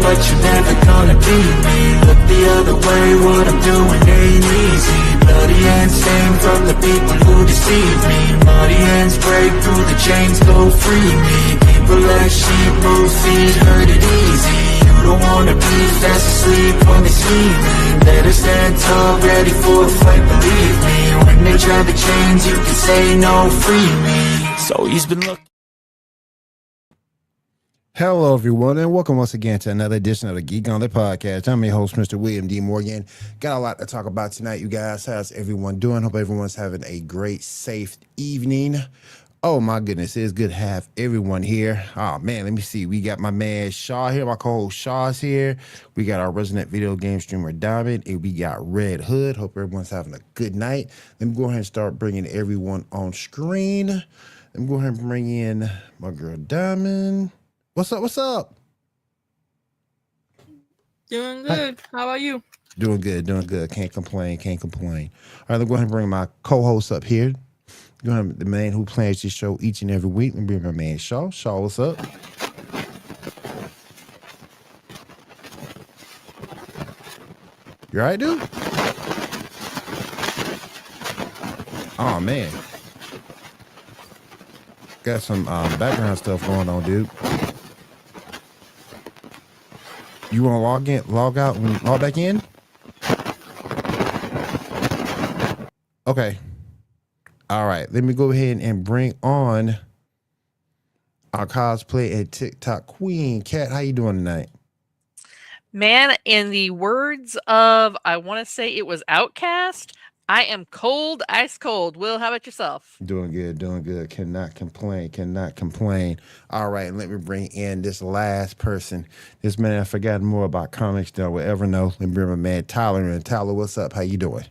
but you're never gonna beat me. Look the other way, what I'm doing ain't easy. Bloody hands stained from the people who deceive me. Muddy hands break through the chains, go free me. People like sheep move feet, hurt it easy. You don't wanna be fast asleep when they scheming. Better stand tall, ready for a fight, believe me. When they try the chains, you can say no, free me. So he's been looking. Hello, everyone, and welcome once again to another edition of the Geek Gauntlet Podcast. I'm your host, Mr. William D. Morgan. Got a lot to talk about tonight, you guys. How's everyone doing? Hope everyone's having a great, safe evening. Oh, my goodness. It's good to have everyone here. Oh, man, let me see. We got my man Shaw here. My co-host Shaw's here. We got our resident video game streamer Diamond, and we got Red Hood. Hope everyone's having a good night. Let me go ahead and start bringing everyone on screen. Let me go ahead and bring in my girl Diamond. What's up? What's up? Doing good. How about you? Doing good. Doing good. Can't complain. Can't complain. All right, let's go ahead and bring my co-host up here. Go ahead, the man who plans this show each and every week. Let me bring my man Shaw. Shaw, what's up? You all right, dude? Oh, man. Got some background stuff going on, dude. You want to log out, and log back in? Okay. All right. Let me go ahead and bring on our cosplay and TikTok queen. Kat, how you doing tonight? Man, in the words of, I want to say it was Outcast, I am cold, ice cold. Will, how about yourself? Doing good, doing good. Cannot complain, cannot complain. All right, let me bring in this last person. This man, I forgot more about comics than I will ever know. Let me bring my man Tyler in. Tyler, what's up? How you doing?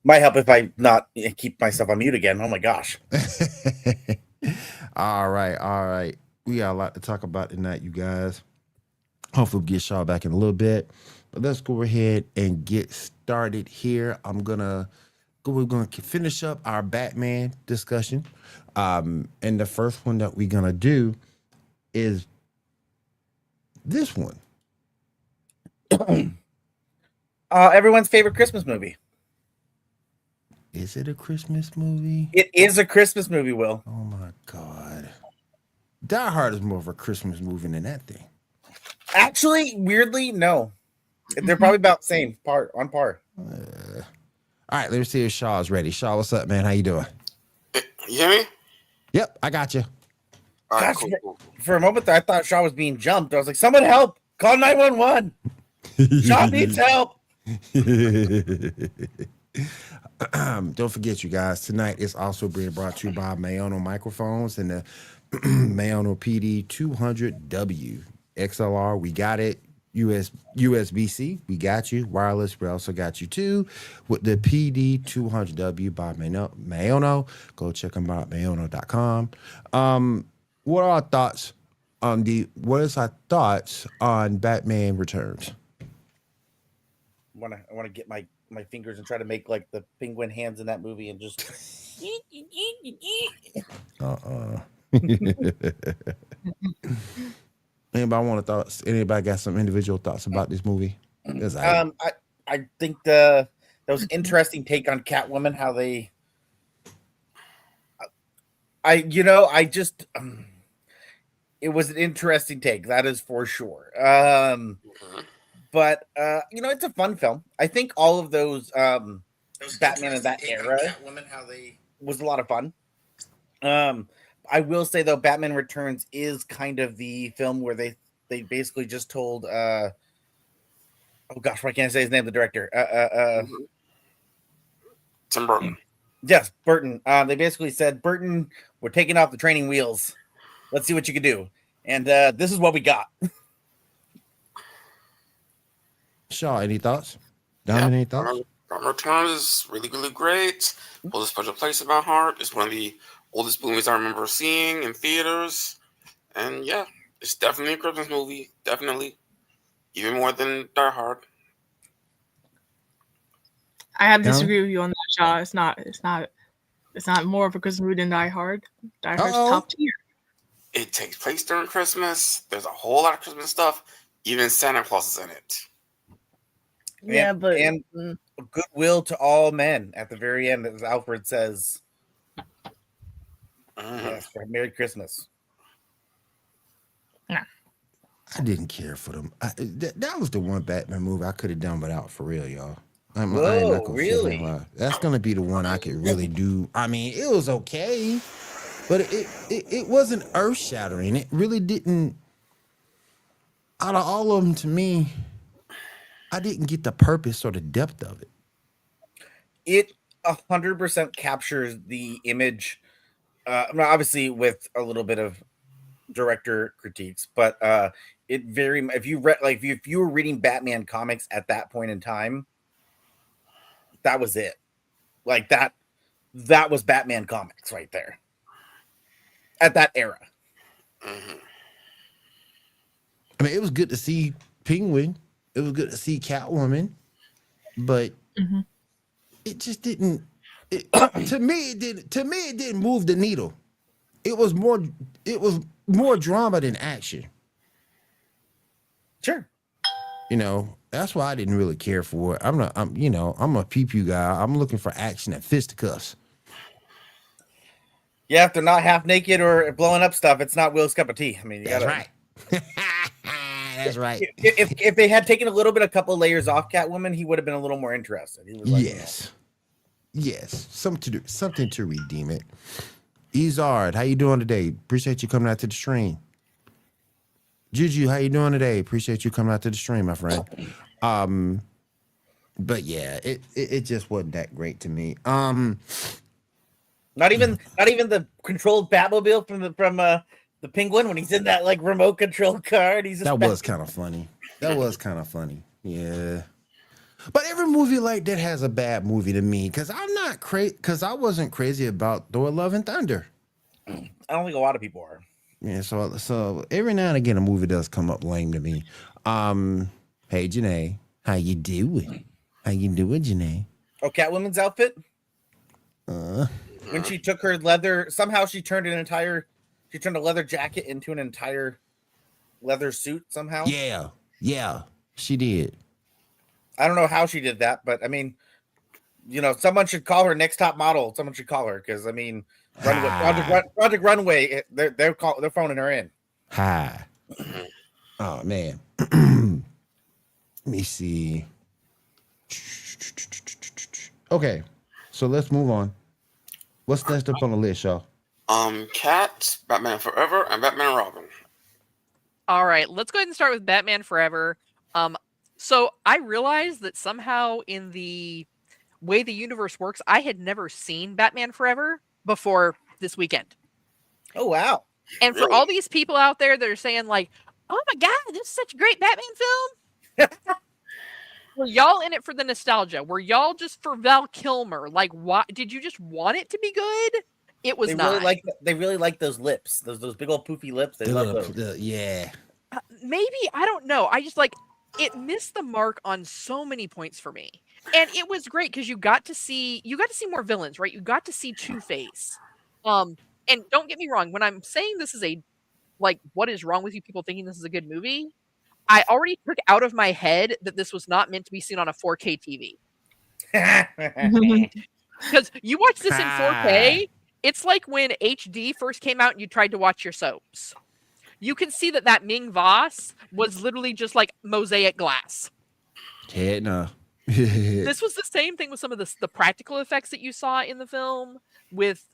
Might help if I not keep myself on mute again. Oh my gosh. All right, all right. We got a lot to talk about tonight, you guys. Hopefully we'll get Shaw back in a little bit. But let's go ahead and get started here. We're gonna finish up our Batman discussion. And the first one that we're gonna do is this one. Everyone's favorite Christmas movie. Is it a Christmas movie? It is a Christmas movie, Will. Oh my God. Die Hard is more of a Christmas movie than that thing. Actually, weirdly, no. They're probably about the same on par. All right, let's see if Shaw is ready. Shaw, what's up, man? How you doing? You hear me? Yep, I got you. All right, Gosh, cool. For a moment there, I thought Shaw was being jumped. I was like, someone help. Call 911. Shaw needs help. Don't forget, you guys, tonight is also being brought to you by Mayono microphones and the Mayono PD 200W XLR. We got it. USB-C, we got you. Wireless, we also got you too. With the PD 200W by Mayono. Go check them out at mayono.com. What is our thoughts on Batman Returns? I want to get my fingers and try to make like the penguin hands in that movie and just Anybody got some individual thoughts about this movie? I think that was interesting take on Catwoman, how they it was an interesting take, that is for sure. But it's a fun film. I think all of those Batman of that era Catwoman, how they was a lot of fun. I will say though, Batman Returns is kind of the film where they basically just told oh gosh, why can't I say his name? The director, Tim Burton. Yes, Burton. They basically said, Burton, we're taking off the training wheels. Let's see what you can do. And this is what we got. Shaw, any thoughts? Dominic, any thoughts? Batman Returns is really, really great. Holds a special place in my heart. It's one of the oldest movies I remember seeing in theaters. And yeah, it's definitely a Christmas movie. Definitely. Even more than Die Hard. I have to disagree with you on that, Shaw. It's not more of a Christmas movie than Die Hard. Die Hard's top tier. It takes place during Christmas. There's a whole lot of Christmas stuff. Even Santa Claus is in it. Yeah, but and goodwill to all men at the very end, as Alfred says. Yes, Merry Christmas. I didn't care for them. That was the one Batman movie I could have done without, for real, y'all. I ain't not gonna really? That's gonna be the one I could really do. I mean, it was okay, but it wasn't earth shattering. It really didn't. Out of all of them, to me, I didn't get the purpose or the depth of it. It 100% captures the image. Obviously, with a little bit of director critiques, but it very. If you read, like, if you were reading Batman comics at that point in time, that was it. Like that was Batman comics right there. At that era. Mm-hmm. I mean, it was good to see Penguin. It was good to see Catwoman, but it just didn't. To me, it didn't move the needle. It was more drama than action. Sure. You know, that's why I didn't really care for it. I'm a pew guy. I'm looking for action and fisticuffs. Yeah, if they're not half naked or blowing up stuff, it's not Will's cup of tea. I mean, That's right. That's right. If they had taken a couple layers off Catwoman, he would have been a little more interested. He was like, yes, something to redeem it. Ezard, how you doing today? Appreciate you coming out to the stream. Juju, how you doing today? Appreciate you coming out to the stream, my friend. But yeah, it just wasn't that great to me. Not even the controlled Batmobile from the Penguin when he's in that like remote control car. And that was kind of funny. Yeah. But every movie like that has a bad movie to me because I'm not crazy because I wasn't crazy about Thor: Love and Thunder. I don't think a lot of people are. Yeah, so every now and again a movie does come up lame to me. Hey Janae, how you doing? How you doing, Janae? Oh, Catwoman's outfit? When she took her leather, somehow she turned a leather jacket into an entire leather suit somehow. Yeah, she did. I don't know how she did that, but I mean, you know, someone should call her next top model. Someone should call her because I mean, Project Runway, they're phoning her in. Hi. Oh man. Let me see. Okay, so let's move on. What's next up on the list, y'all? Cat, Batman Forever, and Batman and Robin. All right, let's go ahead and start with Batman Forever. So I realized that somehow in the way the universe works, I had never seen Batman Forever before this weekend. Oh, wow. And for all these people out there that are saying like, oh my God, this is such a great Batman film. Were y'all in it for the nostalgia? Were y'all just for Val Kilmer? Like, why did you just want it to be good? It was not. They really like those lips, those big old poofy lips. They love those. Yeah. Maybe, I don't know. I just like it missed the mark on so many points for me. And it was great because you got to see more villains, right? You got to see Two-Face. And don't get me wrong, when I'm saying this is a like what is wrong with you people thinking this is a good movie? I already took out of my head that this was not meant to be seen on a 4K TV. Because you watch this in 4K, it's like when HD first came out and you tried to watch your soaps. You can see that Ming Voss was literally just like mosaic glass. Yeah, no. This was the same thing with some of the practical effects that you saw in the film with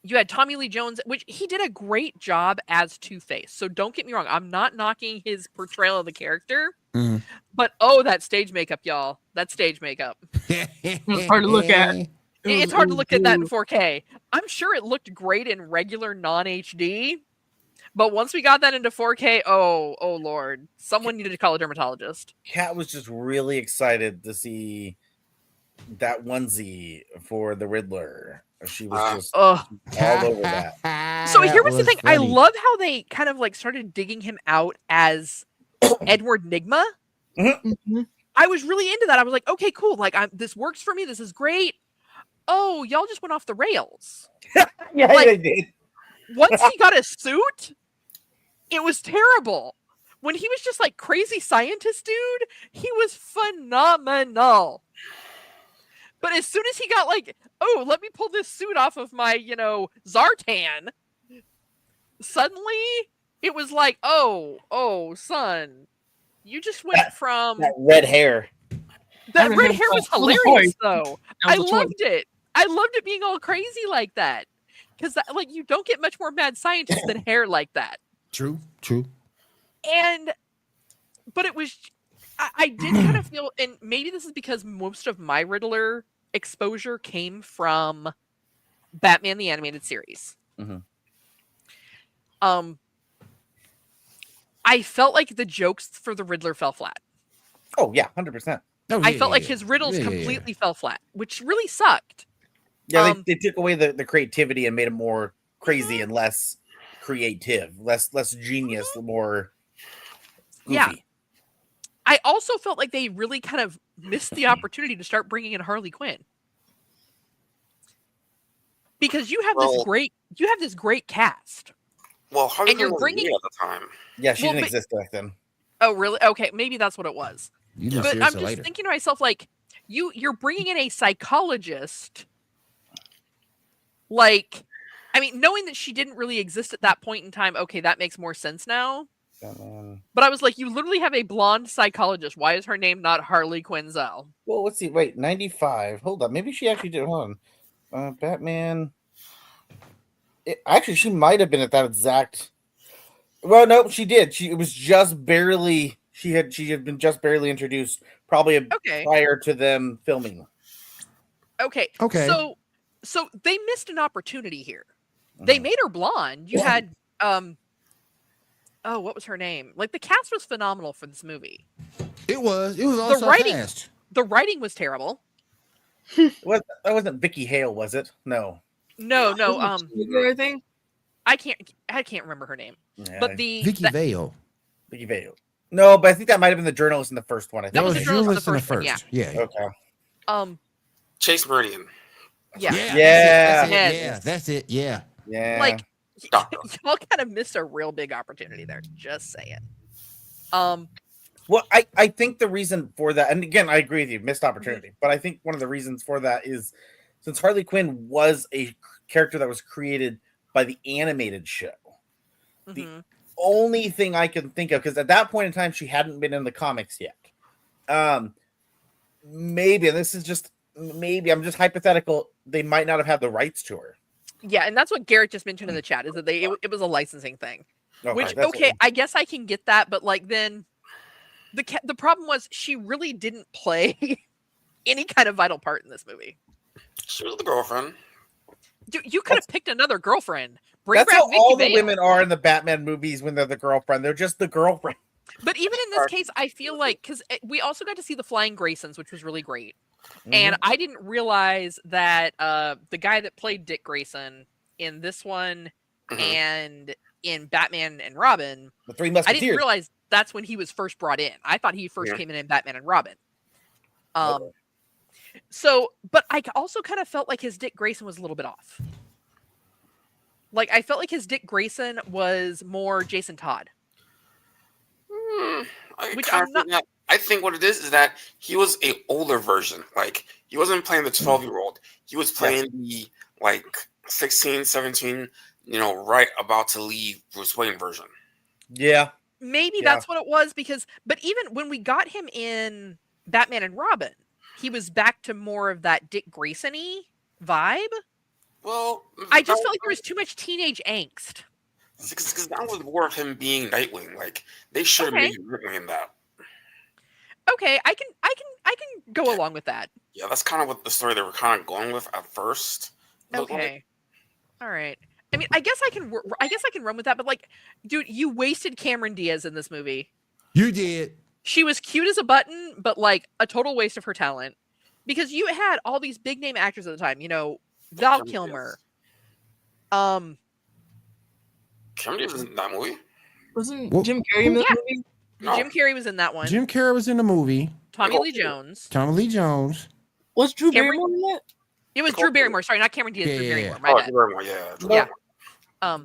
you had Tommy Lee Jones, which he did a great job as Two-Face. So don't get me wrong. I'm not knocking his portrayal of the character. But that stage makeup, y'all. That stage makeup. It's hard to look at. It's hard to look at that in 4K. I'm sure it looked great in regular non-HD. But once we got that into 4K, oh Lord. Someone needed to call a dermatologist. Kat was just really excited to see that onesie for the Riddler. She was just all over that. So here was the thing. Funny. I love how they kind of like started digging him out as Edward Nygma. Mm-hmm. I was really into that. I was like, okay, cool. Like this works for me. This is great. Oh, y'all just went off the rails. Yeah, like, they did. once he got a suit, it was terrible. When he was just like crazy scientist dude, he was phenomenal. But as soon as he got like, oh, let me pull this suit off of my, Zartan, suddenly it was like, oh, son, you just went from that red hair. That red hair was hilarious, though. I loved it. I loved it being all crazy like that. Because, like, you don't get much more mad scientist than hair like that. True. But it was, I did kind of feel, and maybe this is because most of my Riddler exposure came from Batman the Animated Series. Mm-hmm. I felt like the jokes for the Riddler fell flat. Oh, yeah, 100%. Oh, I felt like his riddles completely fell flat, which really sucked. Yeah, they took away the creativity and made it more crazy and less creative, less genius, more goofy. Yeah. I also felt like they really kind of missed the opportunity to start bringing in Harley Quinn. Because you have this great cast. Well, Harley And you're Quinn was bringing- new at the time. Yeah, she didn't exist back then. Oh, really? Okay, maybe that's what it was. But I'm just later. thinking to myself, like, you're bringing in a psychologist. Like, I mean, knowing that she didn't really exist at that point in time, okay, that makes more sense now. But I was like, you literally have a blonde psychologist. Why is her name not Harley Quinzel? Well, let's see. Wait, 95. Hold on. Maybe she actually did. Hold on. Batman. Actually, she might have been at that exact. Well, no, she did. It was just barely. She had been just barely introduced, probably prior to them filming. Okay. So they missed an opportunity here. Mm-hmm. They made her blonde. You had what was her name? Like, the cast was phenomenal for this movie. It was also the writing. fast. The writing was terrible. That wasn't Vicky Hale, was it? No. No. Everything. I can't remember her name. Yeah. But Vicky Vale. Vicky Vale. No, but I think that might have been the journalist in the first one. I think That was the journalist in the first first one. one, Yeah. Okay. Chase Meridian. Yeah. That's it. Yeah. Like, Doctor. y'all kind of missed a real big opportunity there. Just saying. Well, I think the reason for that, and again, I agree with you, missed opportunity, but I think one of the reasons for that is since Harley Quinn was a character that was created by the animated show, the only thing I can think of, because at that point in time, she hadn't been in the comics yet. Maybe, and this is just maybe, I'm just hypothetical, they might not have had the rights to her. Yeah, and that's what Garrett just mentioned in the chat, is that it was a licensing thing. Which, I guess I can get that, but like then the problem was she really didn't play any kind of vital part in this movie. She was the girlfriend. Dude, you could have picked another girlfriend. That's how all the women are in the Batman movies when they're the girlfriend. They're just the girlfriend. But even in this case, I feel like, because we also got to see the Flying Graysons, which was really great. And I didn't realize that the guy that played Dick Grayson in this one and in Batman and Robin, the Three Musketeers, I didn't realize that's when he was first brought in. I thought he first came in Batman and Robin. So, but I also kind of felt like his Dick Grayson was a little bit off. Like, I felt like his Dick Grayson was more Jason Todd. Which I'm not. I think what it is that he was an older version. Like, he wasn't playing the 12-year-old. He was playing the, like, 16, 17, right about to leave Bruce Wayne version. Yeah. Maybe that's what it was, but even when we got him in Batman and Robin, he was back to more of that Dick Grayson-y vibe. Well, I just felt like there was too much teenage angst. Because that was more of him being Nightwing. Like, they should have made him that. Okay, I can go along with that. Yeah, that's kind of what the story they were kind of going with at first. Okay, all right. I mean, I guess I can run with that. But like, dude, you wasted Cameron Diaz in this movie. You did. She was cute as a button, but like a total waste of her talent. Because you had all these big name actors at the time. Val Kilmer. Cameron Diaz was in that movie. Wasn't Jim Carrey in that movie? No. Jim Carrey was in that one. Jim Carrey was in the movie. Tommy Lee Jones. Was Drew Barrymore in that? It was Drew Barrymore. Sorry, not Cameron Diaz. Drew Barrymore. My bad. Drew Barrymore, yeah. No.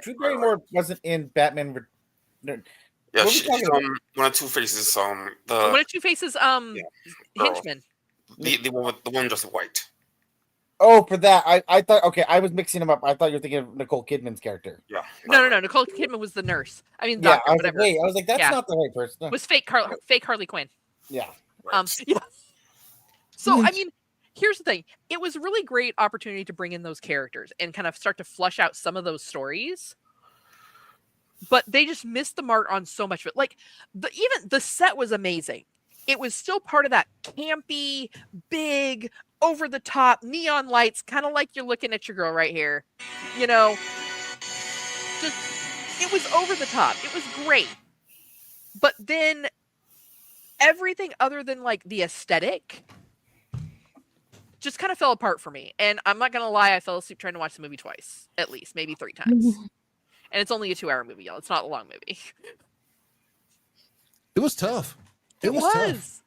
Drew Barrymore wasn't in Batman. Yeah, she's one of Two-Face's. One of Two-Face's henchmen. The one dressed in white. Oh, for that, I thought. Okay, I was mixing them up. I thought you were thinking of Nicole Kidman's character. Yeah. No. Nicole Kidman was the nurse. I mean, yeah. doctor, I was whatever. like, wait. I was like, that's not the right person. It was fake Harley Quinn. Yeah. Right. Yeah. So I mean, here's the thing. It was a really great opportunity to bring in those characters and kind of start to flush out some of those stories. But they just missed the mark on so much of it. Like even the set was amazing. It was still part of that campy, big, over the top neon lights, kind of like you're looking at your girl right here. You know, just it was over the top. It was great. But then everything other than like the aesthetic just kind of fell apart for me. And I'm not gonna lie, I fell asleep trying to watch the movie twice, at least, maybe 3 times. And it's only a 2-hour movie, y'all. It's not a long movie. It was tough. It was. Tough.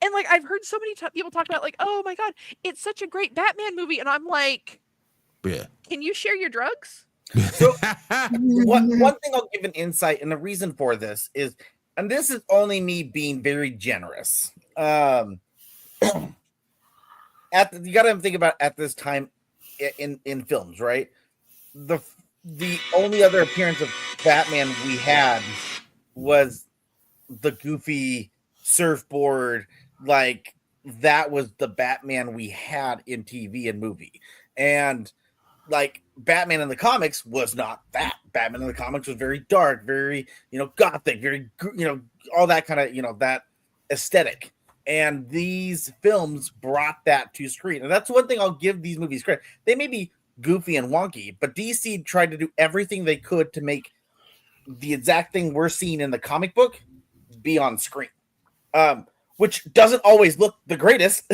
And like I've heard so many people talk about like, oh my god, it's such a great Batman movie, and I'm like, yeah. Can you share your drugs? So one thing I'll give an insight, and the reason for this is, and this is only me being very generous. You got to think about at this time in films, right? The only other appearance of Batman we had was the goofy surfboard, like that was the Batman we had in TV and movie. And like Batman in the comics was not that. Batman in the comics was very dark, very, gothic, very, all that kind of, that aesthetic. And these films brought that to screen. And that's one thing I'll give these movies credit. They may be goofy and wonky, but DC tried to do everything they could to make the exact thing we're seeing in the comic book be on screen. Which doesn't always look the greatest.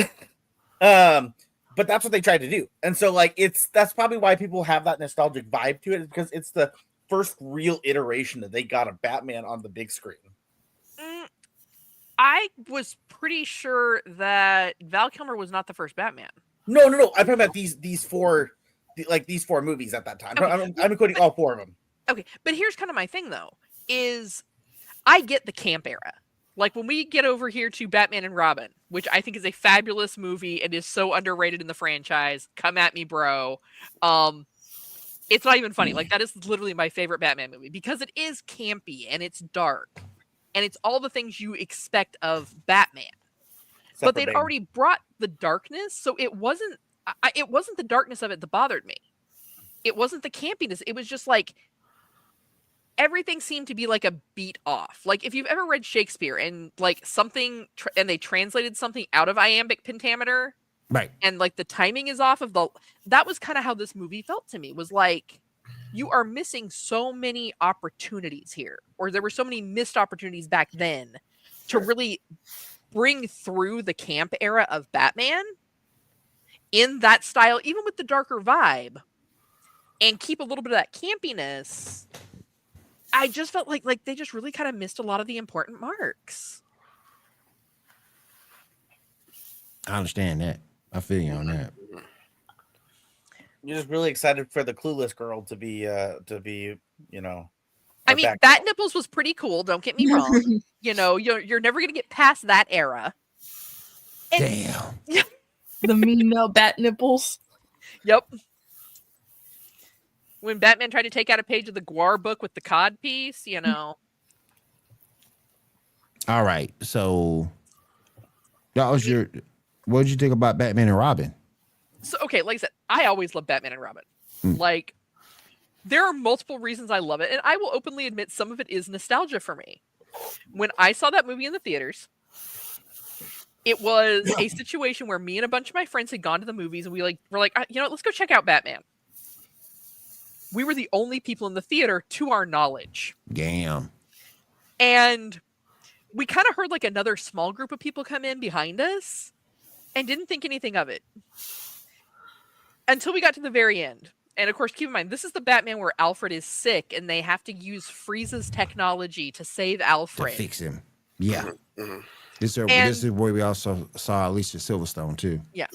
But that's what they tried to do. And so like that's probably why people have that nostalgic vibe to it, because it's the first real iteration that they got a Batman on the big screen. I was pretty sure that Val Kilmer was not the first Batman. No. I'm talking about these four movies at that time. Okay. I'm including all 4 of them. Okay, but here's kind of my thing though, is I get the camp era. Like when we get over here to Batman and Robin, which I think is a fabulous movie and is so underrated in the franchise. Come at me, bro. It's not even funny. Like that is literally my favorite Batman movie because it is campy and it's dark and it's all the things you expect of Batman. But they'd already brought the darkness, so it wasn't the darkness of it that bothered me. It wasn't the campiness. It was just like everything seemed to be like a beat off. Like if you've ever read Shakespeare and like something and they translated something out of iambic pentameter, right? And like the timing is off of that was kind of how this movie felt to me. Was like you are missing so many opportunities here, or there were so many missed opportunities back then to really bring through the camp era of Batman in that style, even with the darker vibe, and keep a little bit of that campiness. I just felt like they just really kind of missed a lot of the important marks. I understand that. I feel you on that. You're just really excited for the clueless girl to be. I mean, Bat Nipples was pretty cool. Don't get me wrong. You're never gonna get past that era. Damn. The mean Bat Nipples. Yep. When Batman tried to take out a page of the Guar book with the cod piece, All right. So that was what did you think about Batman and Robin? So, okay, like I said, I always love Batman and Robin. Like, there are multiple reasons I love it, and I will openly admit some of it is nostalgia for me. When I saw that movie in the theaters, it was a situation where me and a bunch of my friends had gone to the movies, and we're like, let's go check out Batman. We were the only people in the theater to our knowledge. Damn. And we kind of heard like another small group of people come in behind us and didn't think anything of it. Until we got to the very end. And of course, keep in mind, this is the Batman where Alfred is sick and they have to use Frieza's technology to save Alfred. To fix him. Yeah. Mm-hmm. This is where we also saw Alicia Silverstone too. Yeah.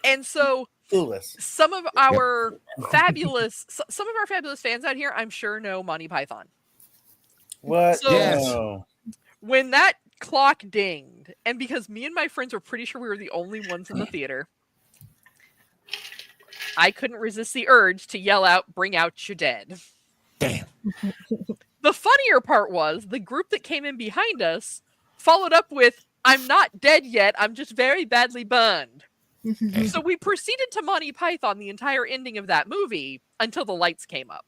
And so Clueless. Some of our fabulous fans out here, I'm sure, know Monty Python. What? So No. when that clock dinged, and because me and my friends were pretty sure we were the only ones in the theater, I couldn't resist the urge to yell out, "Bring out your dead." Damn. The funnier part was the group that came in behind us followed up with, "I'm not dead yet, I'm just very badly burned." So we proceeded to Monty Python the entire ending of that movie until the lights came up.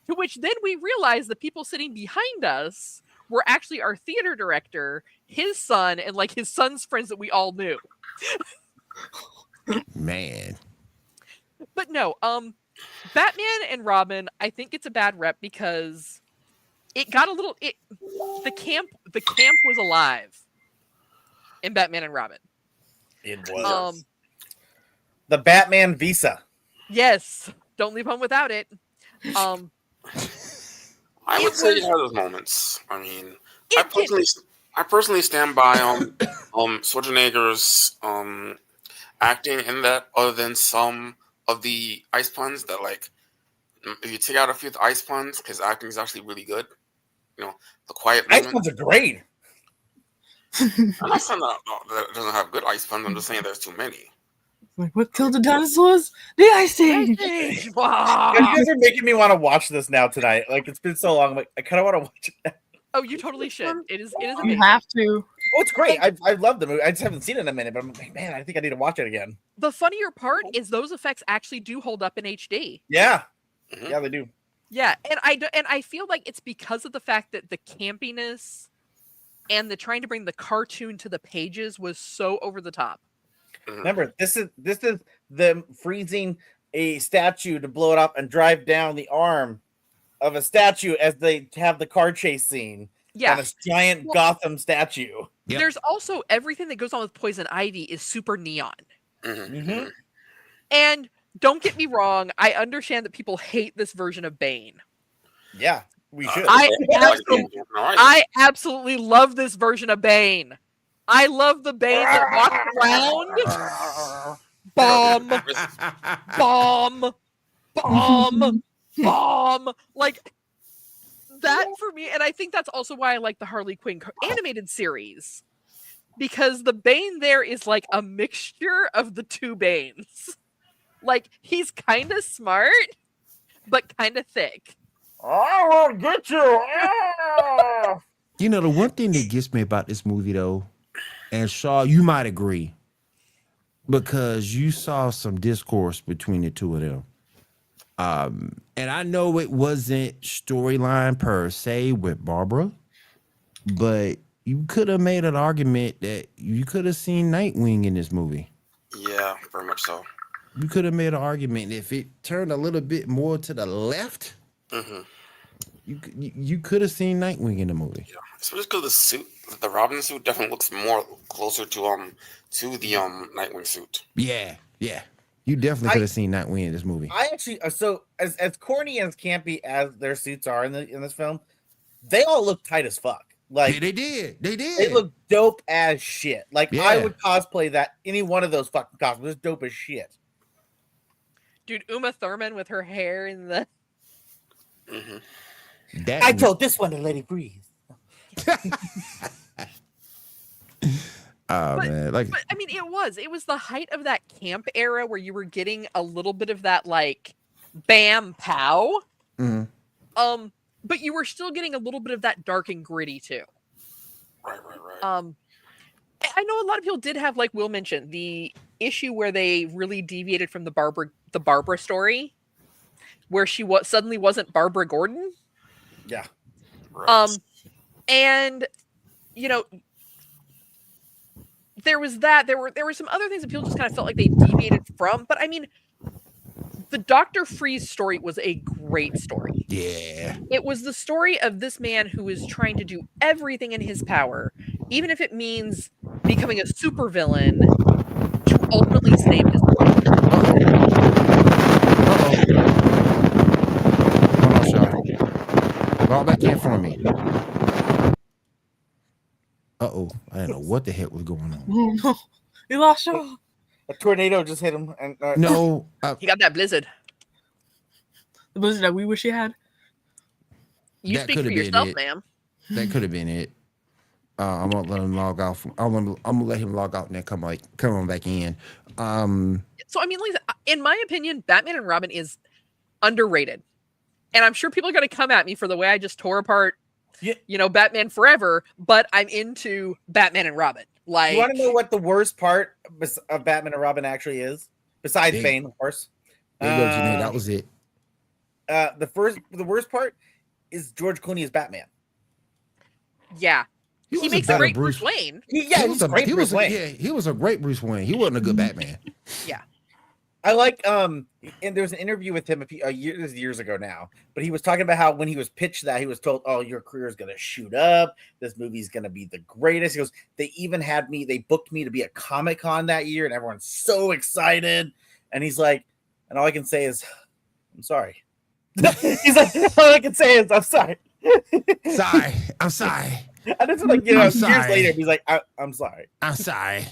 To which then we realized the people sitting behind us were actually our theater director, his son, and like his son's friends that we all knew. Man. But no, Batman and Robin, I think it's a bad rep because it got a little the camp was alive in Batman and Robin. It was. The Batman Visa. Yes, don't leave home without it. I would say it had those moments. I mean, I personally stand by Schwarzenegger's acting in that, other than some of the ice puns that, like, if you take out a few of the ice puns, his acting is actually really good. You know, the quiet Ice moments. puns are great. I'm not saying that doesn't have good ice puns. I'm just saying there's too many. Like, what killed the dinosaurs? The Ice Age. Wow. You guys are making me want to watch this now tonight. Like, it's been so long. I'm like, I kind of want to watch it now. Oh, you totally should. It is You amazing. have to. Oh, it's great. I love the movie. I just haven't seen it in a minute, but I'm like, man, I think I need to watch it again. The funnier part is those effects actually do hold up in HD. Yeah. Mhm. Yeah, they do. Yeah, and I feel like it's because of the fact that the campiness and the trying to bring the cartoon to the pages was so over the top. Remember, this is them freezing a statue to blow it up and drive down the arm of a statue as they have the car chase scene. Yeah. On this giant Gotham statue. Yep. There's also everything that goes on with Poison Ivy is super neon. Mm-hmm. And don't get me wrong, I understand that people hate this version of Bane. Yeah, we should. I absolutely love this version of Bane. I love the Bane that walks around. Bomb. Like, that for me, and I think that's also why I like the Harley Quinn animated series. Because the Bane there is like a mixture of the two Banes. Like, he's kind of smart, but kind of thick. I will get you. You know, the one thing that gets me about this movie, though, and Shaw, you might agree, because you saw some discourse between the two of them. And I know it wasn't storyline per se with Barbara, but you could have made an argument that you could have seen Nightwing in this movie. Yeah, very much so. You could have made an argument if it turned a little bit more to the left. Mm-hmm. You could have seen Nightwing in the movie. Yeah, especially because the suit, the Robin suit, definitely looks more closer to the Nightwing suit. Yeah. You definitely could have seen Nightwing in this movie. I actually, so as corny and as campy as their suits are in this film, they all look tight as fuck. Like, Yeah, they did. they look dope as shit. Like, Yeah. I would cosplay that, any one of those fucking costumes. It's dope as shit. Dude, Uma Thurman with her hair in the... Mm-hmm. That I told this one to let it breathe. man, like, But I mean, it was the height of that camp era where you were getting a little bit of that, like, bam pow. mhm. But you were still getting a little bit of that dark and gritty too. Right. I know a lot of people did have, like Will mentioned, the issue where they really deviated from the Barbara story, where she suddenly wasn't Barbara Gordon. Yeah. Right. And you know, there was that. There were some other things that people just kind of felt like they deviated from. But I mean, the Dr. Freeze story was a great story. Yeah. It was the story of this man who is trying to do everything in his power, even if it means becoming a supervillain, to ultimately save his life. Hold on, Shaw. Log back in front of me. I didn't know what the heck was going on. Oh no, we lost Shaw. A tornado just hit him. And No, He got that blizzard. The blizzard that we wish he had. You That speak for could've been yourself, it. ma'am. that could have been it. I'm gonna let him log off. I'm gonna let him log out and then come on back in. So I mean, like, in my opinion, Batman and Robin is underrated, and I'm sure people are going to come at me for the way I just tore apart, Batman Forever. But I'm into Batman and Robin. Like, you want to know what the worst part of Batman and Robin actually is? Besides There- Bane, of course. There you go, Janae. That was it. The worst part is George Clooney as Batman. yeah, he was a makes a better great Bruce Wayne. He's a great Bruce Wayne. Yeah, he was a great Bruce Wayne. He wasn't a good Batman. Yeah. I like and there was an interview with him years ago now, but he was talking about how when he was pitched that he was told, "Oh, your career is going to shoot up. This movie's going to be the greatest." He goes, they booked me to be at Comic-Con that year, and everyone's so excited. And he's like, and all I can say is, "I'm sorry." He's like, all I can say is, "I'm sorry." I'm sorry. And it's like, years later, he's like, I'm sorry. I'm sorry.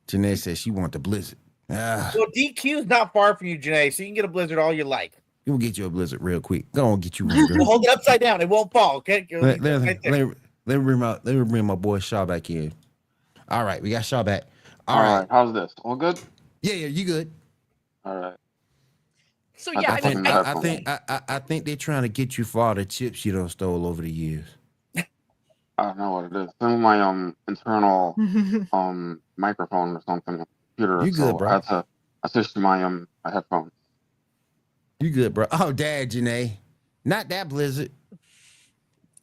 Janae says she want the blizzard. Well, DQ's not far from you, Janae, so you can get a blizzard all you like. We'll get you a blizzard real quick. Go on, get you one, girl. We'll hold it upside down. It won't fall, okay? Let me bring my boy Shaw back in. All right, we got Shaw back. All right. How's this? All good? Yeah, you good. All right. So yeah, I think they're trying to get you for all the chips you done stole over the years. I don't know what it is. Some of my internal microphone or something. Computer. You good, bro? I had to switch to my headphones. You good, bro? Oh, Dad, Janae, not that blizzard.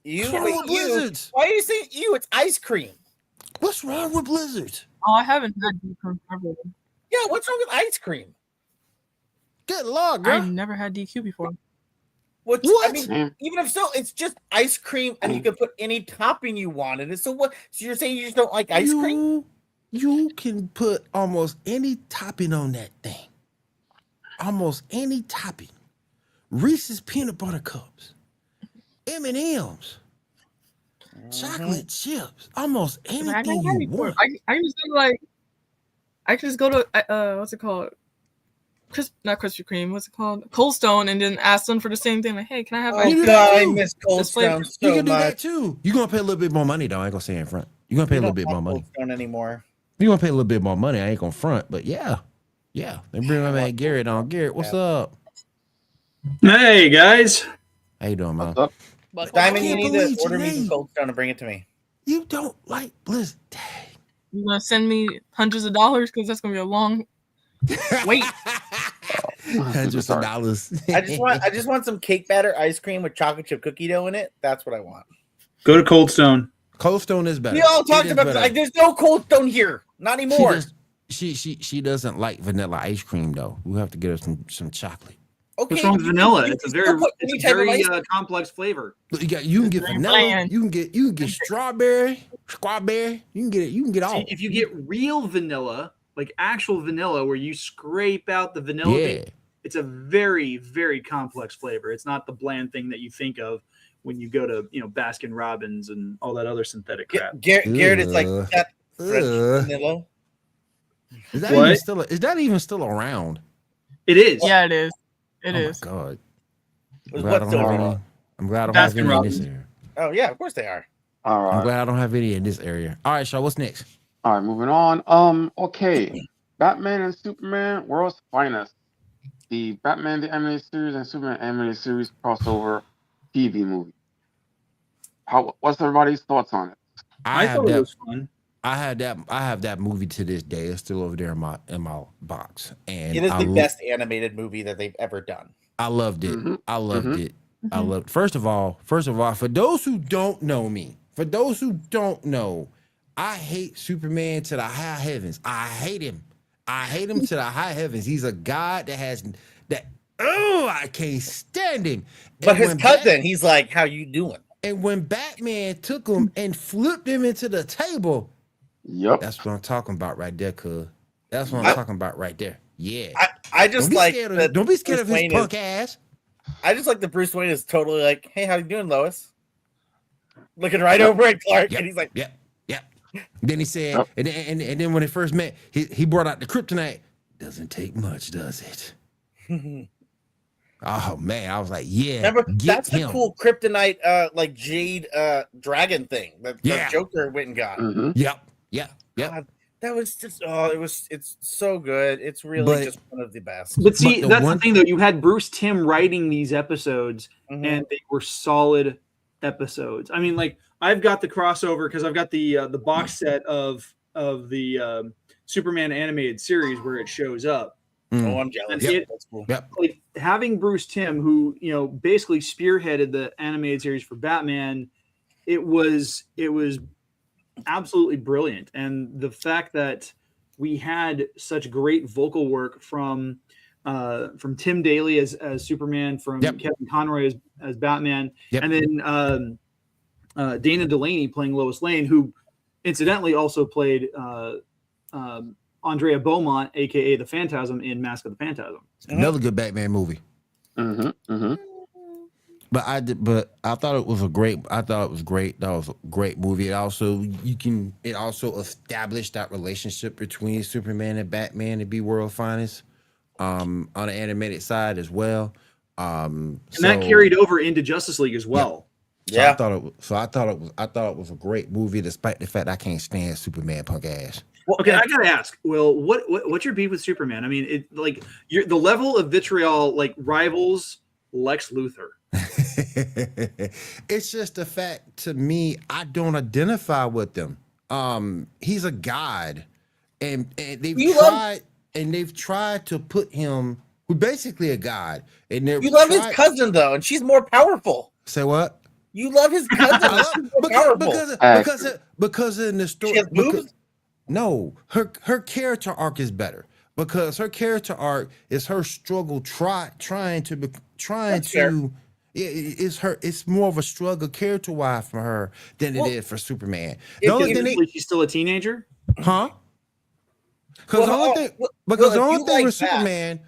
Blizzards. Why are you saying you? It's ice cream. What's wrong with blizzards? Oh, I haven't had DQ ever. Yeah, what's wrong with ice cream? Good Lord, girl. I've never had DQ before. What? What? I mean, even if so, it's just ice cream, and you can put any topping you want in it. So what? So you're saying you just don't like ice cream? You can put almost any topping on that thing. Almost any topping. Reese's peanut butter cups, M&M's, chocolate chips, almost anything you want. I just go like, I can just go to what's it called? Not Krispy Kreme. What's it called? Cold Stone, and then ask them for the same thing. Like, hey, can I have? Oh God, I miss Cold Stone so You can do much. that too. You're gonna pay a little bit more money though. I ain't gonna say in front. You're gonna pay a little bit more money. Cold Stone anymore. You're gonna pay a little bit more money. I ain't gonna front, but yeah. They bring my man Garrett on. Garrett, what's up? Hey guys. How you doing, man? What's up? Diamond, you can't need believe to order me Janae. some Cold Stone and bring it to me. You don't like blizzard. You gonna send me hundreds of dollars because that's gonna be a long wait. Hundreds of dollars. I just want some cake batter ice cream with chocolate chip cookie dough in it. That's what I want. Go to Cold Stone. Cold Stone is better. We all It talked is about better. like there's no Cold Stone here, not anymore. She doesn't like vanilla ice cream though. We have to get her some chocolate. Okay, What's wrong with vanilla? It's a you can put any type of very ice- complex flavor. Look, you can get vanilla. You can get strawberry. You can get all. See, if you get real vanilla, like actual vanilla, where you scrape out the vanilla, Yeah. it's a very, very complex flavor. It's not the bland thing that you think of when you go to Baskin Robbins and all that other synthetic crap. Garrett is like that French Ugh. vanilla. Is that What? even still around? It is. Yeah, it is. It Oh is. my God. Was I'm glad I what don't have still- any. I'm glad I don't Baskin have any in Robbins. this area. Oh yeah, of course they are. All I'm right. glad I don't have any in this area. All right, Shaw, what's next? All right, moving on. Okay. Batman and Superman, World's Finest. The Batman the Animated Series and Superman Animated Series crossover TV movie. What's everybody's thoughts on it? I thought it was fun. I have that movie to this day. It's still over there in my box, and It is the best animated movie that they've ever done. I loved it. Mhm. I loved it. I Mhm. loved. First of all, for those who don't know me, I hate Superman to the high heavens. I hate him. To the high heavens. He's a god that has that. Oh, I can't stand him. But And his when cousin, he's like, "How you doing?" And when Batman took him and flipped him into the table, Yep. that's what I'm talking about right there, cuz. That's what I'm talking about right there. Yeah. I just like that don't be scared Bruce of his Wayne punk ass. I just like the Bruce Wayne is totally like, "Hey, how you doing, Lois?" Looking right over at Clark, Yep. and he's like, Yep. Then he said, and then when they first met, he brought out the kryptonite. Doesn't take much, does it? Oh man, I was like, yeah. Remember, that's him. the cool kryptonite, like jade dragon thing that the Joker went and got. Mm-hmm. Yep. God, that was just it's so good. It's really just one of the best. But see, that's the thing though. You had Bruce Timm writing these episodes, Mm-hmm. and they were solid episodes. I mean, like I've got the crossover because I've got the box set of the Superman animated series where it shows up. Oh, I'm jealous. That's cool. Like having Bruce Timm, who basically spearheaded the animated series for Batman, it was absolutely brilliant. And the fact that we had such great vocal work from Tim Daly as Superman, from Kevin Conroy as Batman, and then Dana Delaney playing Lois Lane, who incidentally also played Andrea Beaumont, aka the Phantasm, in Mask of the Phantasm. Another good Batman movie. But I thought it was great. That was a great movie. It also established that relationship between Superman and Batman to be world finest on the animated side as well. And that carried over into Justice League as well. I thought it was a great movie, despite the fact I can't stand Superman punk ass. Well, okay, I gotta ask, Will, what's your beef with Superman? I mean, the level of vitriol like rivals Lex Luthor. It's just the fact, to me, I don't identify with them. He's a god, and they've tried to put him, who's basically a god, and you love his cousin though, and she's more powerful. Say what? You love his cousin because in the story. No, her character arc is better, because her character arc is her struggle it's more of a struggle character-wise for her than it is for Superman. She's still a teenager? Huh? Because the only thing with Superman,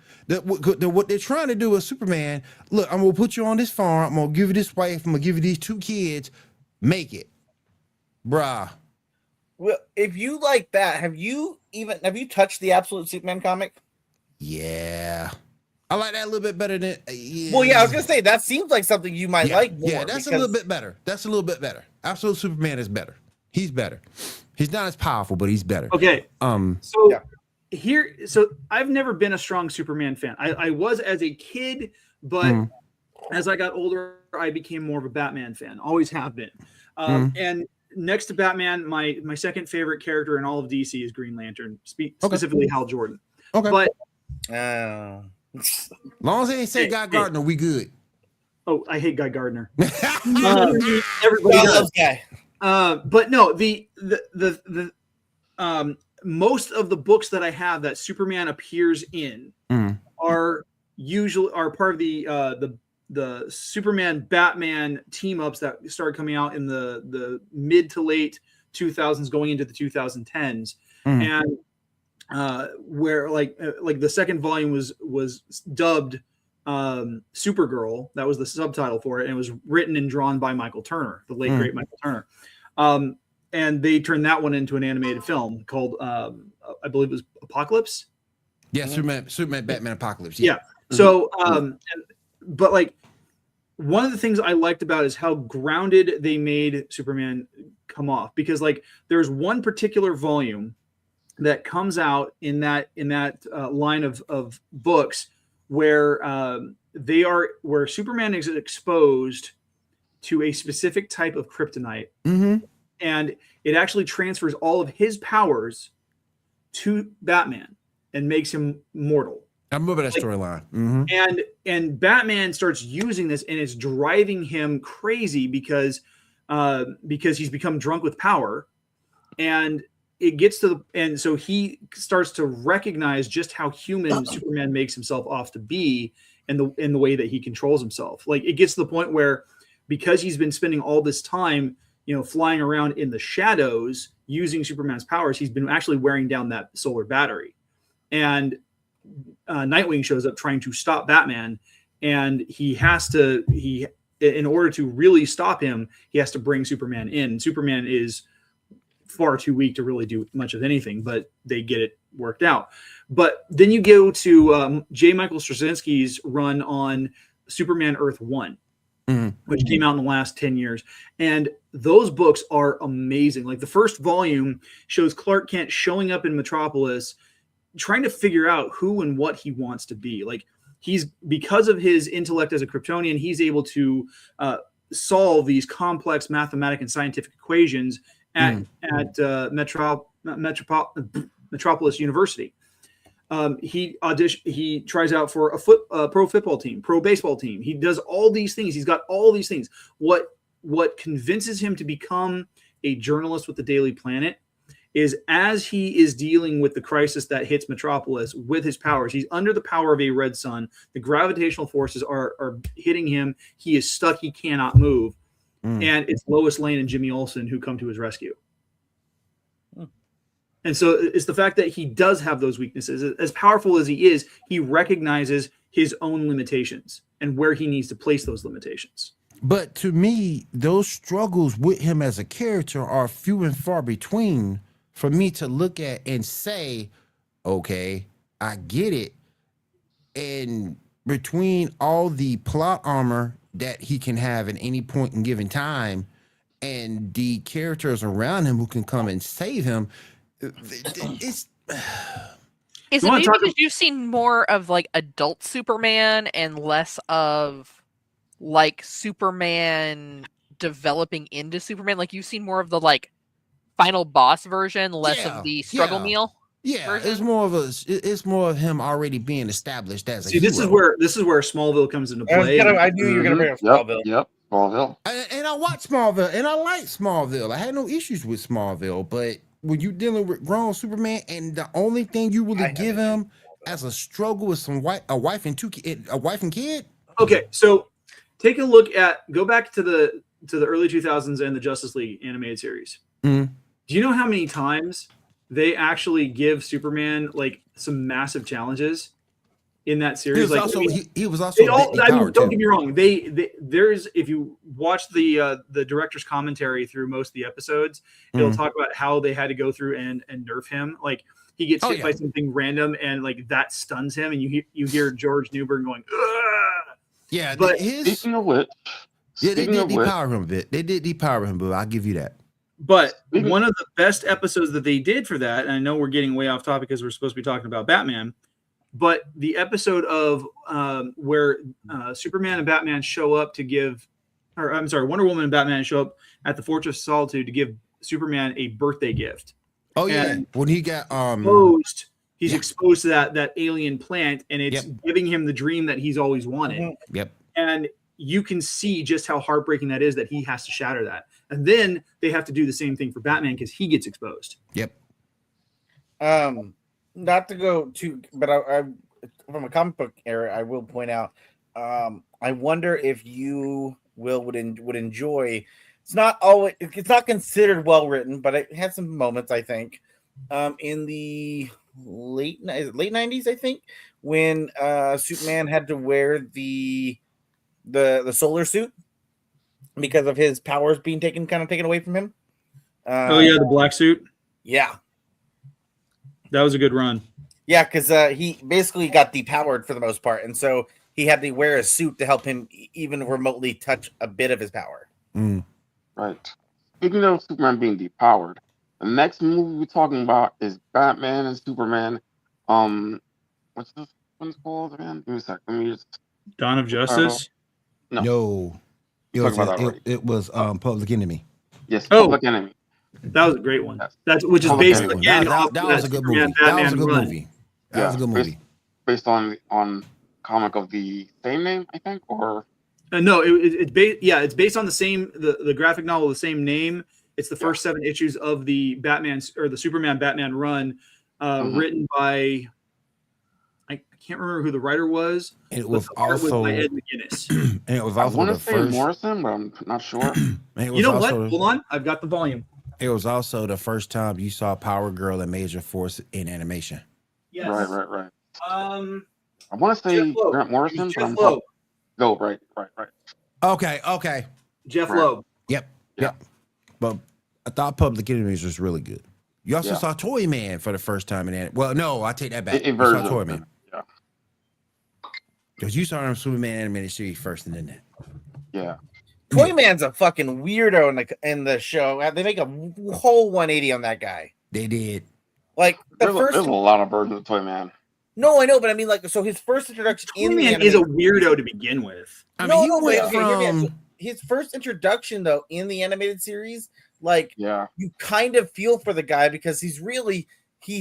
what they're trying to do with Superman, look, I'm gonna put you on this farm, I'm gonna give you this wife, I'm gonna give you these 2 kids, make it. Bruh. Well, if you like that, have you touched the Absolute Superman comic? Yeah. I like that a little bit better than. Well, yeah, I was gonna say that seems like something you might like more. Yeah, that's a little bit better. Absolute Superman is better. He's better. He's not as powerful, but he's better. Okay. So I've never been a strong Superman fan. I was as a kid, but as I got older, I became more of a Batman fan. Always have been. And next to Batman, my second favorite character in all of DC is Green Lantern, specifically Hal Jordan. Okay. But as long as they ain't say Guy Gardner, we good. Oh, I hate Guy Gardner. Everybody loves Guy. But no, the most of the books that I have that Superman appears in are part of the Superman Batman team ups that started coming out in the mid to late 2000s, going into the 2010s, and where like the second volume was dubbed Supergirl. That was the subtitle for it, and it was written and drawn by Michael Turner, the late great Michael Turner. And they turned that one into an animated film called I believe it was Apocalypse. Yeah, Superman Batman Apocalypse. Yeah. So but like, one of the things I liked about is how grounded they made Superman come off, because like there's one particular volume that comes out in that line of books where where Superman is exposed to a specific type of kryptonite, and it actually transfers all of his powers to Batman and makes him mortal. I remember that storyline. And Batman starts using this, and it's driving him crazy because he's become drunk with power, and it gets to and so he starts to recognize just how human Superman makes himself off to be, in the way that he controls himself. Like, it gets to the point where, because he's been spending all this time, flying around in the shadows using Superman's powers, he's been actually wearing down that solar battery, and Nightwing shows up trying to stop Batman, and in order to really stop him, he has to bring Superman in. Superman is far too weak to really do much of anything, but they get it worked out. But then you go to J. Michael Straczynski's run on Superman Earth 1, which came out in the last 10 years. And those books are amazing. Like the first volume shows Clark Kent showing up in Metropolis, trying to figure out who and what he wants to be. Like because of his intellect as a Kryptonian, he's able to solve these complex mathematical and scientific equations at Metropolis University. He tries out for a pro football team, pro baseball team. He does all these things. He's got all these things. What convinces him to become a journalist with the Daily Planet is as he is dealing with the crisis that hits Metropolis with his powers. He's under the power of a red sun. The gravitational forces are hitting him. He is stuck. He cannot move. And it's Lois Lane and Jimmy Olsen who come to his rescue. And so it's the fact that he does have those weaknesses. As powerful as he is, he recognizes his own limitations and where he needs to place those limitations. But to me, those struggles with him as a character are few and far between for me to look at and say, okay, I get it. And between all the plot armor that he can have at any point in given time and the characters around him who can come and save him, it's... Is it maybe because you've seen more of like adult Superman and less of like Superman developing into Superman? Like you've seen more of the like final boss version, less of the struggle meal. Yeah, version? it's more of him already being established as a hero. This is where Smallville comes into play. I knew you were gonna bring up Smallville. Yep, Smallville. And I watched Smallville, and I like Smallville. I had no issues with Smallville, but when you dealing with grown Superman, and the only thing you really give him as a struggle is a wife and kid. Okay, so go back to the early 2000s and the Justice League animated series. Do you know how many times they actually give Superman like some massive challenges in that series? He was also don't get me wrong. There's if you watch the director's commentary through most of the episodes, it'll talk about how they had to go through and nerf him. Like he gets hit by something random and like that stuns him, and you hear George Newbern going, ugh! Yeah, but speaking of which, they did depower him a bit. They did depower him, but I'll give you that. But one of the best episodes that they did for that, and I know we're getting way off topic because we're supposed to be talking about Batman, but the episode of where Superman and Batman show up Wonder Woman and Batman show up at the Fortress of Solitude to give Superman a birthday gift. Oh yeah, when he got exposed, he's exposed to that alien plant, and it's giving him the dream that he's always wanted. Yep. And you can see just how heartbreaking that is that he has to shatter that. And then they have to do the same thing for Batman because he gets exposed. Yep. Not to go too, but I from a comic book era, I will point out. I wonder if you would enjoy. It's not considered well written, but it had some moments. I think in the late 90s, I think, when Superman had to wear the solar suit because of his powers being taken away from him. The black suit. Yeah, that was a good run. Yeah, because he basically got depowered for the most part, and so he had to wear a suit to help him even remotely touch a bit of his power. Right. Speaking of Superman being depowered, the next movie we're talking about is Batman and Superman. What's this one's called again? Give me a sec. Let me just. Dawn of Justice. No. It was Public Enemy. Yes, Public Enemy. That was a great one. That's which is based again. That was a good movie. That was a good movie. That was a good movie. Based on comic of the same name, I think, or no, it's based on the same the graphic novel, the same name. It's the first 7 issues of the Batman or the Superman Batman run, written by. I can't remember who the writer was. It was also by Ed McGuinness. And it was also I want to say Morrison, but I'm not sure. You know what? Hold on, I've got the volume. It was also the first time you saw Power Girl and Major Force in animation. Yes. Right. I want to say Grant Morrison, but I'm no, right. Okay. Jeff Loeb. Yep. But I thought Public Enemy was just really good. You also Yeah. saw Toy Man for the first time in that. Well, no, I take that back. A You version saw Toy of Man. it, yeah. Because you saw him Superman animated series first and then that. Yeah. Toy Man's a fucking weirdo in the show. They make a whole 180 on that guy. They did. Like There's a lot of versions of Toy Man. No, I know, but I mean, like, so his first introduction Toy Man is a weirdo to begin with. I mean, he but went okay, hear me out. from. So his first introduction, though, in the animated series, like, Yeah. you kind of feel for the guy because he's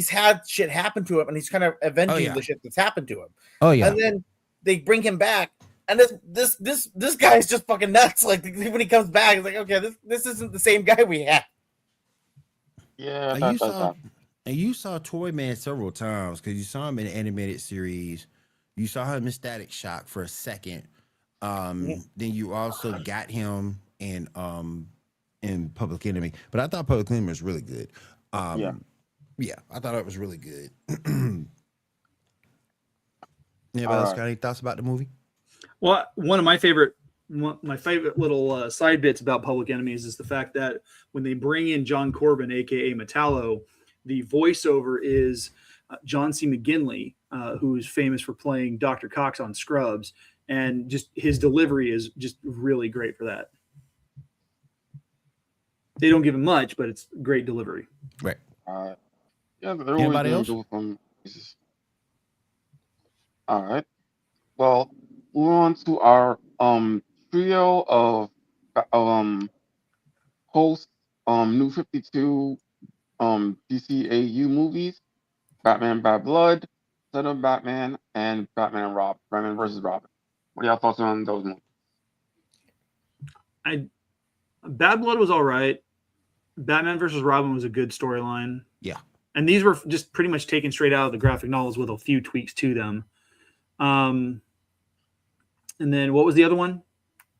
had shit happen to him, and he's kind of avenging the shit that's happened to him. Oh yeah. And then they bring him back, and this guy's just fucking nuts. Like, when he comes back, it's like, okay, this isn't the same guy we had. Yeah, And you saw Toy Man several times because you saw him in the animated series. You saw him in Static Shock for a second. Then you also got him in Public Enemy. But I thought Public Enemy was really good. Yeah, I thought it was really good. Anybody else got any thoughts about the movie? Well, one of my favorite little side bits about Public Enemies is the fact that when they bring in John Corbin, aka Metallo, the voiceover is John C. McGinley, who is famous for playing Dr. Cox on Scrubs, and just his delivery is just really great for that. They don't give him much, but it's great delivery. Right. Yeah, anybody else? All right. Well, we're on to our trio of host New 52 DCAU movies: Batman Bad Blood, Son of Batman, and Batman versus Robin. What are y'all thoughts on those movies? Bad Blood was all right. Batman versus Robin was a good storyline. Yeah. And these were just pretty much taken straight out of the graphic novels with a few tweaks to them. And then what was the other one?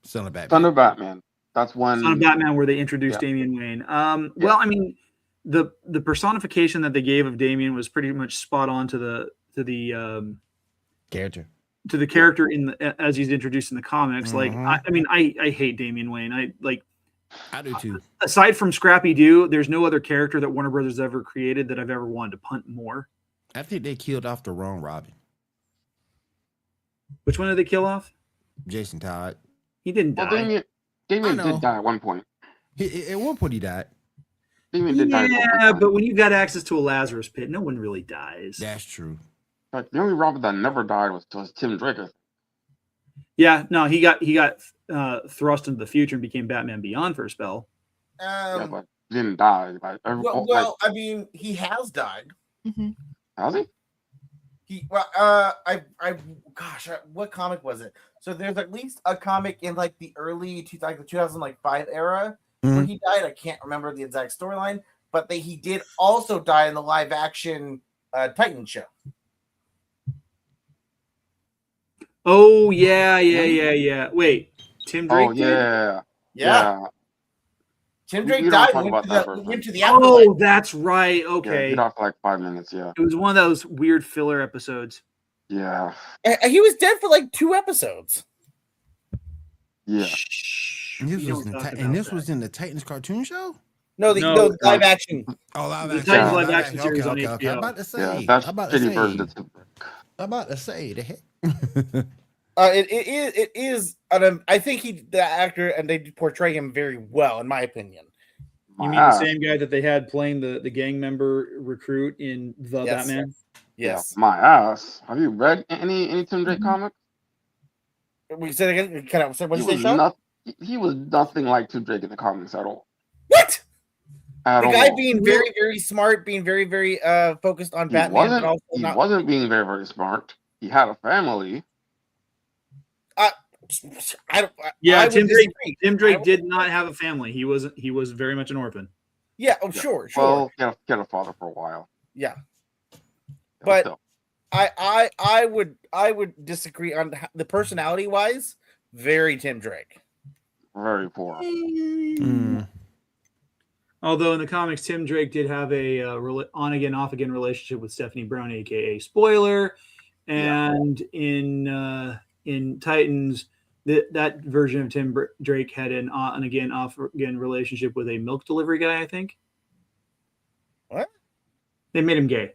Son of Batman. Son of Batman. That's one. Son of Batman, where they introduced Damian Wayne. Well, I mean, the personification that they gave of Damian was pretty much spot on to the character. To the character as he's introduced in the comics. Like, I hate Damian Wayne. I do too. Aside from Scrappy Doo, there's no other character that Warner Brothers ever created that I've ever wanted to punt more. I think they killed off the wrong Robin. Which one did they kill off? Jason Todd. He didn't die. Well, Damian did die at one point. At one point he died. Damian did die. Yeah, but when you've got access to a Lazarus pit, no one really dies. That's true. Like, the only Robin that never died was Tim Drake. Yeah, no, he got thrust into the future and became Batman Beyond for a spell. But he didn't die. I mean, he has died. Mm-hmm. Has he? What comic was it? So there's at least a comic in like the early 2005 era where he died. I can't remember the exact storyline, but he did also die in the live action Titan show. Oh yeah. Wait, Tim Drake? Oh yeah. Tim Drake died. Went to the afterlife. Oh, that's right. Okay. Yeah, he died for like 5 minutes. Yeah. It was one of those weird filler episodes. Yeah. He was dead for like 2 episodes. Yeah. This was in the Titans cartoon show? No, the live action. Oh, live the action. Titans live action series on HBO. I'm about to say. That's I'm about shitty version of Tim Drake. I'm about to say the heck. It is. I think the actor and they portray him very well, in my opinion. You mean the same guy that they had playing the gang member recruit in Batman? Yes. Yeah, my ass. Have you read any Tim Drake comics? We said again. Kind of. What did you say, Sean? He was nothing like Tim Drake in the comics at all. What? At the guy all. being very, very smart, being very, very focused on Batman. He wasn't being very, very smart. He had a family. Tim Drake did not have a family. He was very much an orphan. Yeah. Oh, sure. Well, he had a father for a while. Yeah. But I would disagree on the personality wise. Very Tim Drake. Very poor. Although in the comics, Tim Drake did have a on again, off again relationship with Stephanie Brown, aka Spoiler, and in Titans, that version of Tim Drake had an on again, off again relationship with a milk delivery guy. I think. What? They made him gay.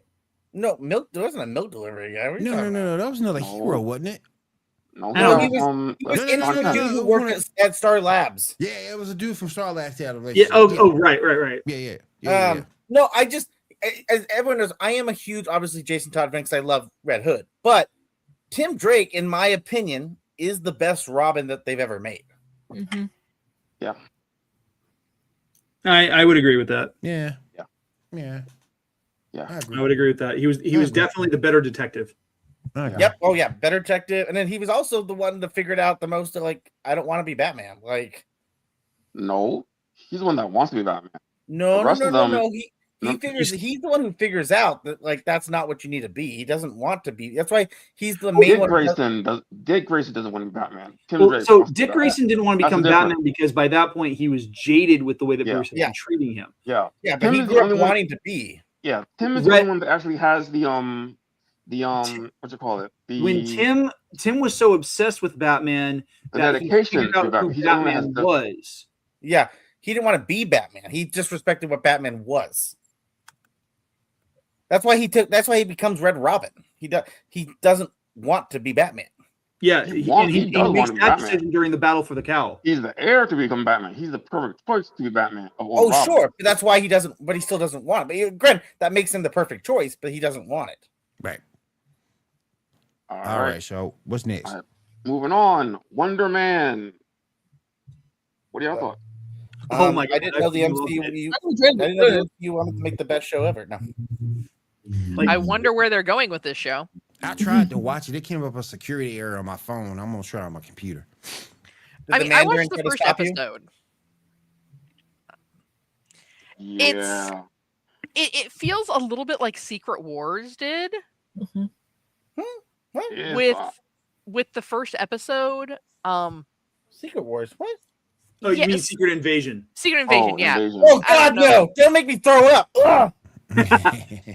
No, milk. There wasn't a milk delivery guy. What are you No, talking about? that was another No. hero, wasn't it? No, No, he was No, innocent no, dude who no, worked at Star Labs. Yeah, it was a dude from Star Labs that had a Yeah. relationship. Oh, right. Yeah. No, I just, as everyone knows, I am a huge, obviously, Jason Todd fan because I love Red Hood. But Tim Drake, in my opinion, is the best Robin that they've ever made. Mm-hmm. Yeah. I would agree with that. Yeah. Yeah. I agree. I would agree with that. He was definitely the better detective. I agree. Yep. Oh, yeah. Better detective. And then he was also the one that figured out the most of, like, I don't want to be Batman. Like, No, he's the one that wants to be Batman. no. No, He's the one who figures out that, like, that's not what you need to be. He doesn't want to be. That's why he's the main one. Dick Grayson doesn't want to be Batman. So Dick Grayson didn't want to That's become the difference. Batman because by that point he was jaded with the way that Yeah. Bruce had been treating him. Yeah. Yeah, but Tim he is the grew up only one- wanting to be. Yeah, Tim is the only one that actually has the what you call it? When Tim was so obsessed with Batman The that he dedication figured to out Batman. who He's the only one Batman that has was. Yeah, he didn't want to be Batman. He just respected what Batman was. That's why he becomes Red Robin. He doesn't want to be Batman. Yeah, He he does want makes to be that Batman. decision during the battle for the cow. He's the heir to become Batman. He's the perfect choice to be Batman. Oh, sure. But that's why he doesn't, but he still doesn't want it. But granted, that makes him the perfect choice, but he doesn't want it. Right. All All right. right. So what's next? All right. Moving on. Wonder Man. What do y'all thought? Oh my I didn't know the loved it. MCU. I didn't know the MCU wanted to make the best show ever. No. Like, I wonder where they're going with this show. I tried to watch it. It came up a security error on my phone. I'm gonna try it on my computer. Did I the mean, I Mandarin watched the try to first stop you? episode. Yeah. It feels a little bit like Secret Wars did Mm-hmm. It's, with the first episode. Secret Wars. What? oh, you mean yes. Secret Invasion? Secret Invasion, yeah. Invasion. Oh I God, don't know. no! Don't make me throw up. Ugh!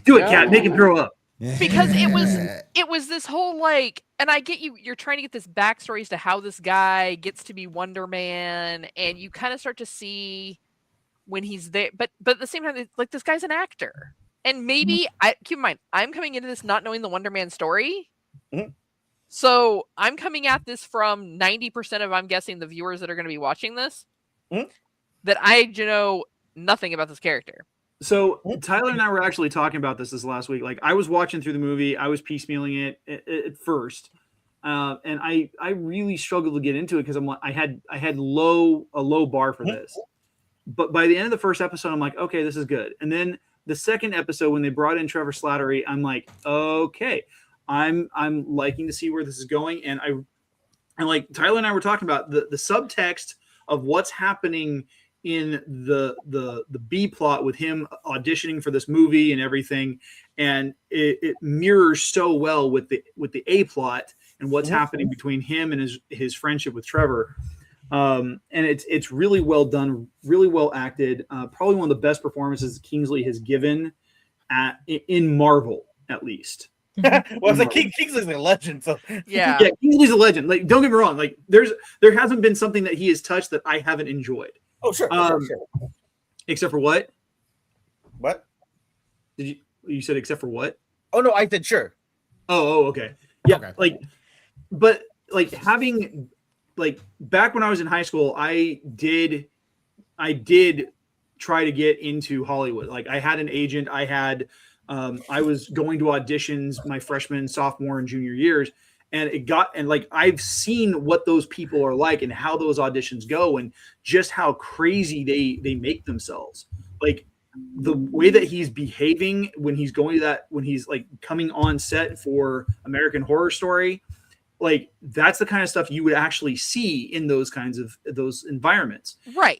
Do it, Cat. Make him throw up. Because it was this whole like, and I get you're trying to get this backstory as to how this guy gets to be Wonder Man, and you kind of start to see when he's there, but at the same time, it's like this guy's an actor, and maybe I keep in mind I'm coming into this not knowing the Wonder Man story, Mhm. so I'm coming at this from 90% of I'm guessing the viewers that are going to be watching this Mhm. that I know nothing about this character. So Tyler and I were actually talking about this last week. Like I was watching through the movie, I was piecemealing it at first, and I really struggled to get into it because I had a low bar for this. But by the end of the first episode, I'm like, okay, this is good. And then the second episode, when they brought in Trevor Slattery, I'm like, okay, I'm liking to see where this is going. And like Tyler and I were talking about the subtext of what's happening in the B plot with him auditioning for this movie and everything, and it mirrors so well with the A plot and what's happening between him and his friendship with Trevor. And it's really well done, really well acted. Probably one of the best performances Kingsley has given in Marvel, at least. Well, it's like Kingsley's a legend, so Yeah. Yeah, Kingsley's a legend. Like, don't get me wrong. Like, there hasn't been something that he has touched that I haven't enjoyed. oh sure. Except for what? What? Did you said except for what? Oh no, I said sure. Oh, okay. Yeah, Okay. but having back when I was in high school, I did try to get into Hollywood. Like I had an agent. I was going to auditions my freshman, sophomore, and junior years, and I've seen what those people are like and how those auditions go and just how crazy they make themselves. Like the way that he's behaving when he's like coming on set for American Horror Story, like that's the kind of stuff you would actually see in those environments. Right.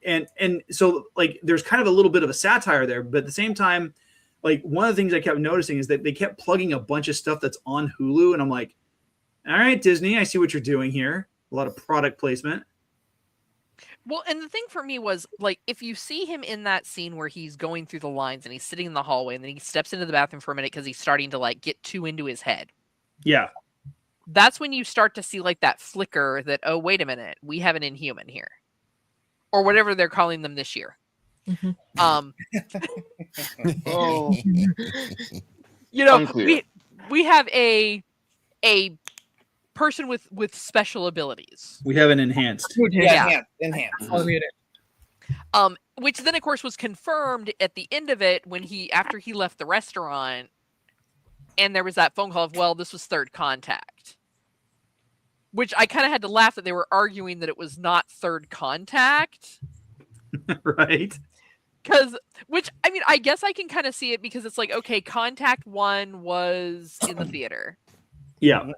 And so like there's kind of a little bit of a satire there, but at the same time, like one of the things I kept noticing is that they kept plugging a bunch of stuff that's on Hulu, and I'm like, all right, Disney, I see what you're doing here. A lot of product placement. Well, and the thing for me was, like, if you see him in that scene where he's going through the lines and he's sitting in the hallway and then he steps into the bathroom for a minute because he's starting to, like, get too into his head. Yeah. That's when you start to see, like, that flicker that, oh, wait a minute, we have an Inhuman here. Or whatever they're calling them this year. Um, Oh, you know, unclear. we have a person with special abilities. We have an enhanced. Yeah. Enhanced. Which then of course was confirmed at the end of it when after he left the restaurant, and there was that phone call of, well, this was third contact. Which I kind of had to laugh that they were arguing that it was not third contact. Right. Which, I mean, I guess I can kind of see it because it's like, okay, Contact 1 was in the theater. Yeah.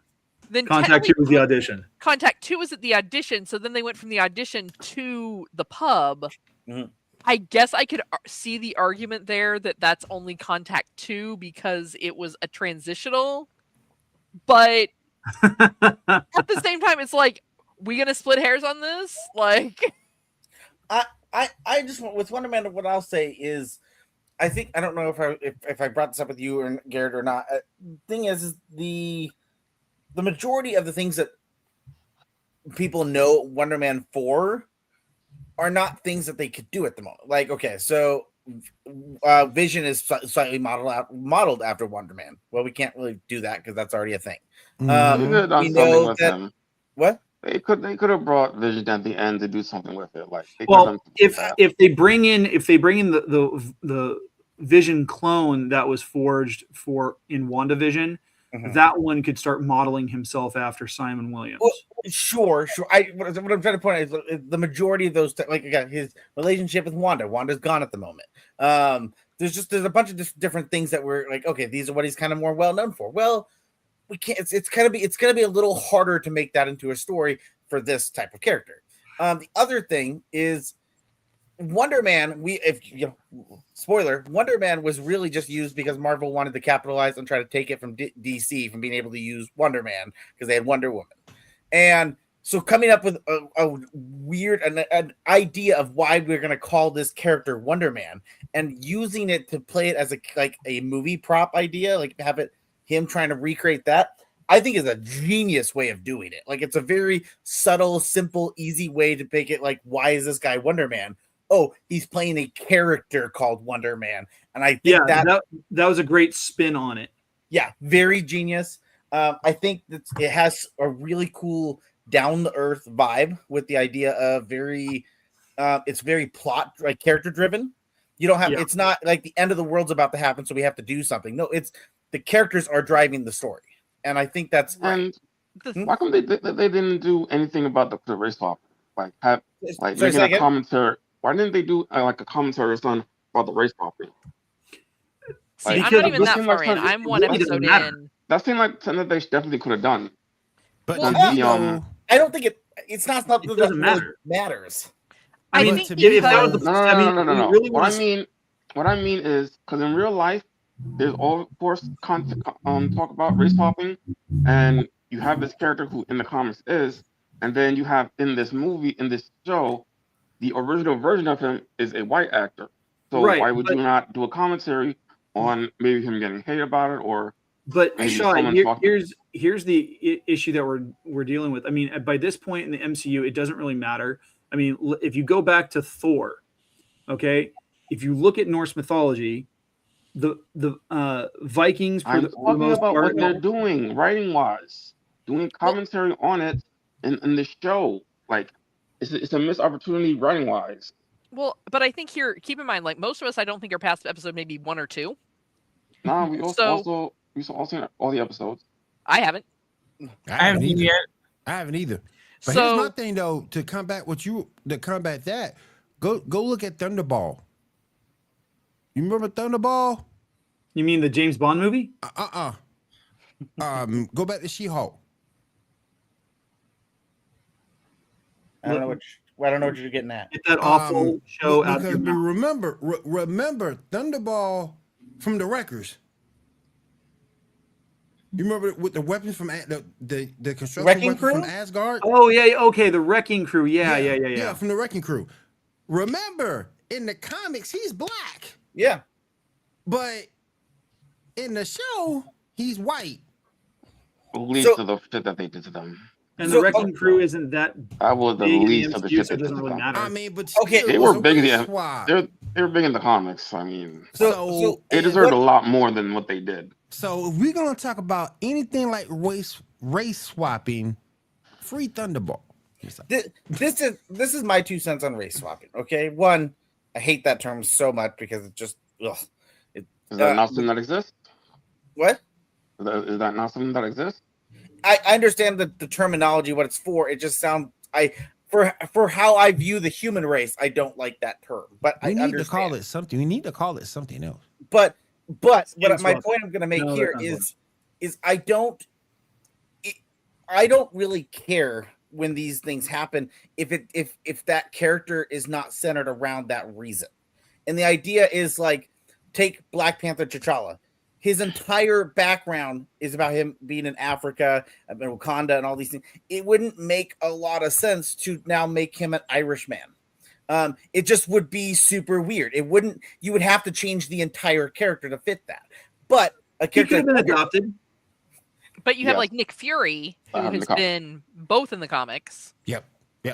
Then Contact 2 was the audition. Contact 2 was at the audition, so then they went from the audition to the pub. Mhm. I guess I could see the argument there that that's only Contact 2 because it was a transitional. But at the same time, it's like, we gonna split hairs on this? Like, I just with Wonder Man, what I'll say is, I think I don't know if I brought this up with you or Garrett or not. Thing is the majority of the things that people know Wonder Man for are not things that they could do at the moment. Like, okay, so Vision is slightly modeled after Wonder Man. Well, we can't really do that because that's already a thing. They could have done we something know with that him. what? They could have brought Vision at the end to do something with it. Like, they could have Well, done something with that. if they bring in the Vision clone that was forged in WandaVision, that one could start modeling himself after Simon Williams. Well, sure. What I'm trying to point out is the majority of those, like again, his relationship with Wanda. Wanda's gone at the moment. There's a bunch of different things that we're like, okay, these are what he's kind of more well known for. Well, we can't. It's gonna be a little harder to make that into a story for this type of character. The other thing is Wonder Man. Spoiler: Wonder Man was really just used because Marvel wanted to capitalize and try to take it from DC from being able to use Wonder Man because they had Wonder Woman, and so coming up with a weird an idea of why we're going to call this character Wonder Man and using it to play it as a movie prop idea, like have it him trying to recreate that, I think is a genius way of doing it. Like, it's a very subtle, simple, easy way to make it like, why is this guy Wonder Man? Oh, he's playing a character called Wonder Man. And I think that was a great spin on it. Yeah, very genius. I think that it has a really cool down-the-earth vibe with the idea of it's very plot, like character driven. You don't have it's not like the end of the world's about to happen, so we have to do something. No, it's the characters are driving the story. And I think that's why come they didn't do anything about the race swap? Making a commentary. Why didn't they do a commentary about the race swapping? See, I'm not even that far in. I'm one episode in. That seemed like something that they definitely could have done. But I don't think it's not something that doesn't really matters. I think no. What I mean is because in real life, there's all, of course, talk about race swapping, and you have this character who in the comics is, and then you have in this movie, in this show, the original version of him is a white actor. So why would you not do a commentary on maybe him getting hate about it, or? But Shaw, here's the issue that we're dealing with. I mean, by this point in the MCU, it doesn't really matter. I mean, if you go back to Thor, okay, if you look at Norse mythology, the Vikings for the most about part, what they're doing writing wise, doing commentary on it in the show. Like, it's a missed opportunity writing wise. Well, but I think here, keep in mind, like most of us, I don't think are past episode maybe 1 or 2. No, we also seen all the episodes. I haven't. I haven't either yet. I haven't either. But here's my thing though, to combat that, go look at Thunderball. You remember Thunderball? You mean the James Bond movie? Go back to She-Hulk. I don't know what you're getting at. Get that awful show out because remember Thunderball from the Wreckers. You remember with the weapons from the construction weapons from Asgard? Oh yeah, okay, the Wrecking Crew. Yeah, from the Wrecking Crew. Remember, in the comics, he's black. Yeah. But in the show, he's white. The least of the shit that they did to them. And the Wrecking Crew isn't that. I was the least of the shit that doesn't really matter. I mean, but they were big. They were big in the comics. I mean, So they deserved a lot more than what they did. So if we're gonna talk about anything like race swapping, free Thunderball. This is my 2 cents on race swapping. Okay, one, I hate that term so much because it just Is that not something that exists? What? Is that not something that exists? I understand the terminology, what it's for. It just sounds for how I view the human race, I don't like that term. But We I need understand. to call it something. We need to call it something else. But Skin my swap. point I'm going to make No, here that's not is I don't really care when these things happen if that character is not centered around that reason. And the idea is like, take Black Panther T'Challa. His entire background is about him being in Africa, in Wakanda, and all these things. It wouldn't make a lot of sense to now make him an Irishman. It just would be super weird. It wouldn't. You would have to change the entire character to fit that. But a He character could have been adopted. But you have Yes. like Nick Fury, who In the has comics. been both in the comics. Yep.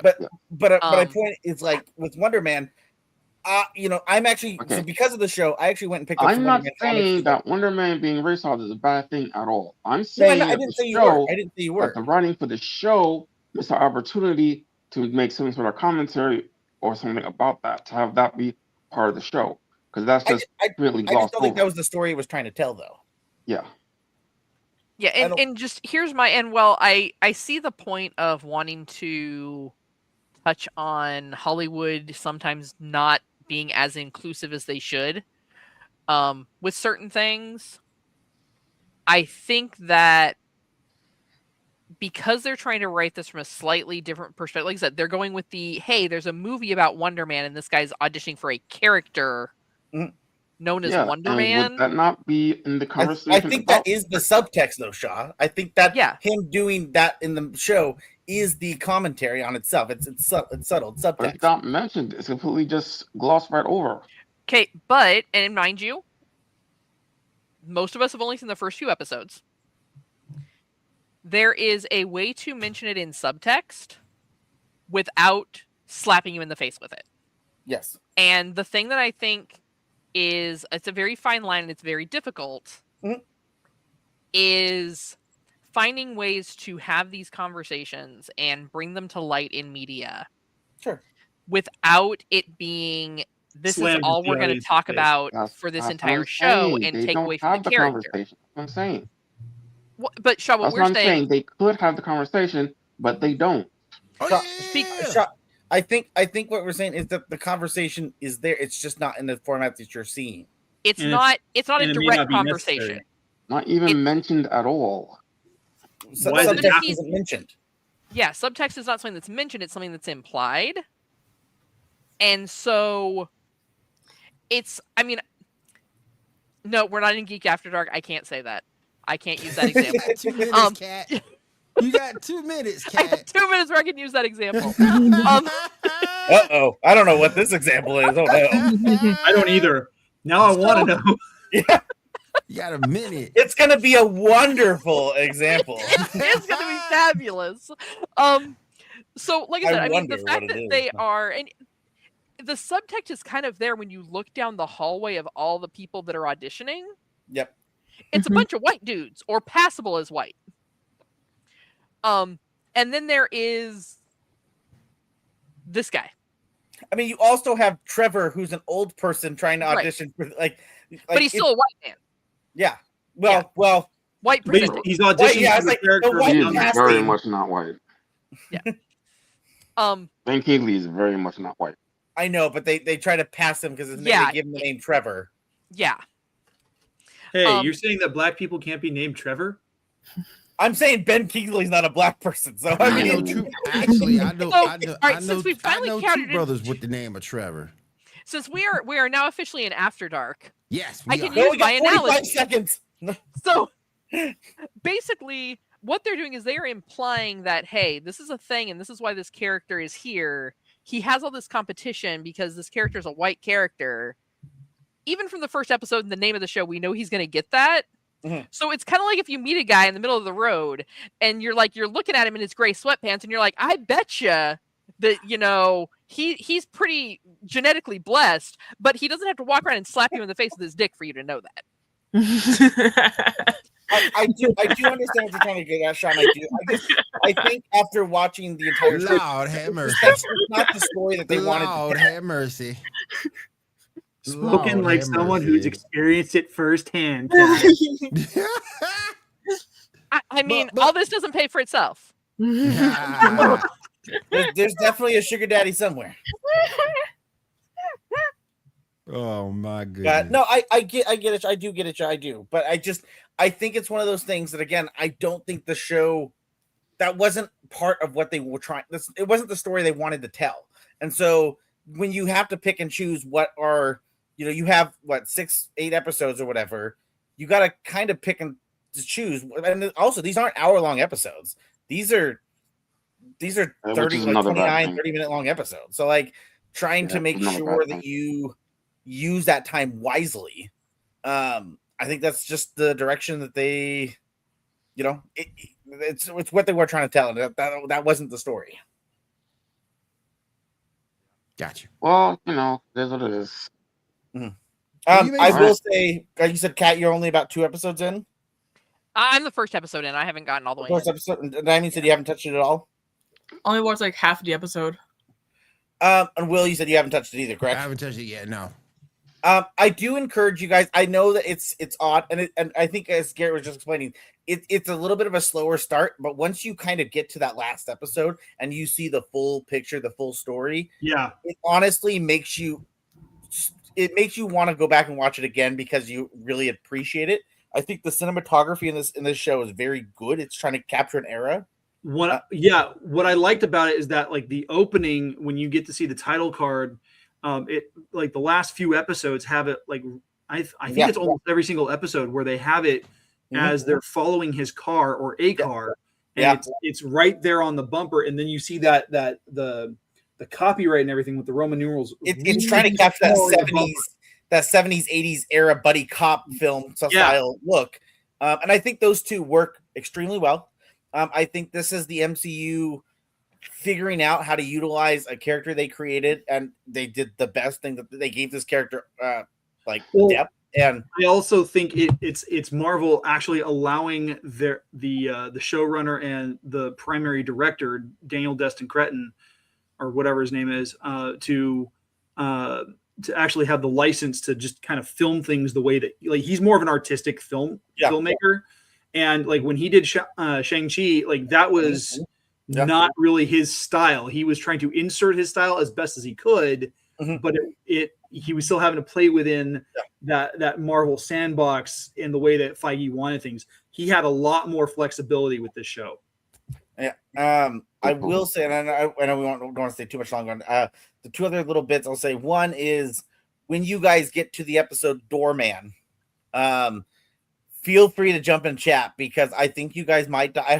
But my Um, point is like with Wonder Man, I'm actually so Okay. because of the show, I actually went and picked up I'm some not Wonder Man saying comics. that Wonder Man being race swapped is a bad thing at all. I'm No, saying I that didn't the say you show, were. I didn't say you that were. the writing for the show missed an opportunity to make some sort of commentary or something about that, to have that be part of the show. Because that's just really I just glossed don't think that over. was the story it was trying to tell, though. Yeah. Yeah, I and, don't- and just here's my and well, I see the point of wanting to touch on Hollywood sometimes not being as inclusive as they should with certain things. I think that because they're trying to write this from a slightly different perspective, like I said, they're going with the hey, there's a movie about Wonder Man and this guy's auditioning for a character Mhm. known as Yeah. Wonder And Man. would that not be in the I conversation? think about that is the subtext, though, Shaw. I think that Yeah. him doing that in the show is the commentary on itself. It's subtle, it's But subtext. it's not mentioned. It's completely just glossed right over. Okay, but and mind you, most of us have only seen the first few episodes. There is a way to mention it in subtext without slapping you in the face with it. Yes. And the thing that I think is it's a very fine line and it's very difficult Mhm. is finding ways to have these conversations and bring them to light in media Sure. without it being this Slammed is all in the we're going to audience talk face. about That's for this what entire I'm show saying. and They take don't away from have the the character. conversation. That's what I'm saying. But Shaw, what That's we're what I'm saying, saying. They could have the conversation, but they don't. Oh, Shaw, I think what we're saying is that the conversation is there. It's just not in the format that you're seeing. it's And not a and it may direct not be conversation. necessary. Not even It- mentioned at all. Why is it Subtext not- isn't mentioned. Yeah, subtext is not something that's mentioned, it's something that's implied. And so no, we're not in Geek After Dark. I can't say that. I can't use that example. 2 minutes, Um, cat. You got 2 minutes, I have cat. 2 minutes where I can use that example. Uh-oh. I don't know what this example is. Oh, no. I don't either. Now I want to know. You got a minute. It's going to be a wonderful example. It's going to be fabulous. So, like I said, I mean, the wonder fact what it that is. they are, and the subtext is kind of there when you look down the hallway of all the people that are auditioning. Yep. It's a bunch of white dudes or passable as white. And then there is this guy. I mean, you also have Trevor, who's an old person trying to Right. audition for But he's still a white man. yeah. Well, White But person. he's auditioning yeah, for it's the like the character. white He of is Young- casting. very much not white. Ben Keighley is very much not white. I know, but they try to pass him because his name, Yeah. they give him the name Trevor. Yeah. Hey, you're saying that black people can't be named Trevor? I'm saying Ben Kingsley's not a black person, so I I know mean, two. Actually, I know. So, I know. all right, I know, since we finally I know counted two it- brothers with the name of Trevor. Since we are now officially in After Dark. Yes, I we can are. no, use we got my 45 analogy. seconds. So basically, what they're doing is they're implying that, hey, this is a thing and this is why this character is here. He has all this competition because this character is a white character. Even from the first episode and the name of the show, we know he's going to get that. Mhm. So it's kind of like if you meet a guy in the middle of the road and you're looking at him in his gray sweatpants and you're like, I betcha that, he's pretty genetically blessed, but he doesn't have to walk around and slap you in the face with his dick for you to know that. I do understand what you're trying to get at, Sean. I think after watching the entire show, Lord have mercy. that's not the story that they wanted to Lord tell. have mercy. Spoken Lord like have someone mercy. who's experienced it firsthand. I mean, But- all this doesn't pay for itself. Ah. There's definitely a sugar daddy somewhere. Oh my goodness. No, I get it. I do get it. I do, but I think it's one of those things that, again, I don't think the show, that wasn't part of what they were trying. It wasn't the story they wanted to tell, and so when you have to pick and choose what are, you have 6, 8 episodes or whatever, you got to kind of pick and choose. And also, these aren't hour-long episodes. These are 30, 29, 30-minute long episodes. So trying to make sure that you use that time wisely. I think that's just the direction that they, it's what they were trying to tell. That wasn't the story. Gotcha. Well, there's what it is. I will say, you said, Kat, you're only about 2 episodes in. I'm the first episode in. I haven't gotten all the way First in. episode. Diamond said you haven't touched it at all. Only watched like half the episode. And Will, you said you haven't touched it either, correct? I haven't touched it yet. No. I do encourage you guys. I know that it's odd, and I think, as Garrett was just explaining, it's a little bit of a slower start, but once you kind of get to that last episode and you see the full picture, the full story, Yeah, it honestly makes you want to go back and watch it again because you really appreciate it. I think the cinematography in this show is very good. It's trying to capture an era. what I liked about it is that the opening, when you get to see the title card, it the last few episodes have it I think it's almost every single episode where they have it as they're following his car or a car, and it's right there on the bumper, and then you see that the copyright and everything with the Roman numerals. It's trying to capture that 70s 80s era buddy cop film style look, and I think those two work extremely well. I think this is the MCU figuring out how to utilize a character they created, and they did the best thing that they gave this character depth. And I also think it's Marvel actually allowing the showrunner and the primary director, Daniel Destin Cretton, or whatever his name is, to actually have the license to just kind of film things the way that he's more of an artistic filmmaker. And when he did Shang-Chi, that was not really his style. He was trying to insert his style as best as he could, but he was still having to play within that Marvel sandbox in the way that Feige wanted things. He had a lot more flexibility with this show. Yeah. I will say, and I know we don't want to stay too much longer on the 2 other little bits. I'll say one is when you guys get to the episode Doorman, feel free to jump in chat because I think you guys might die.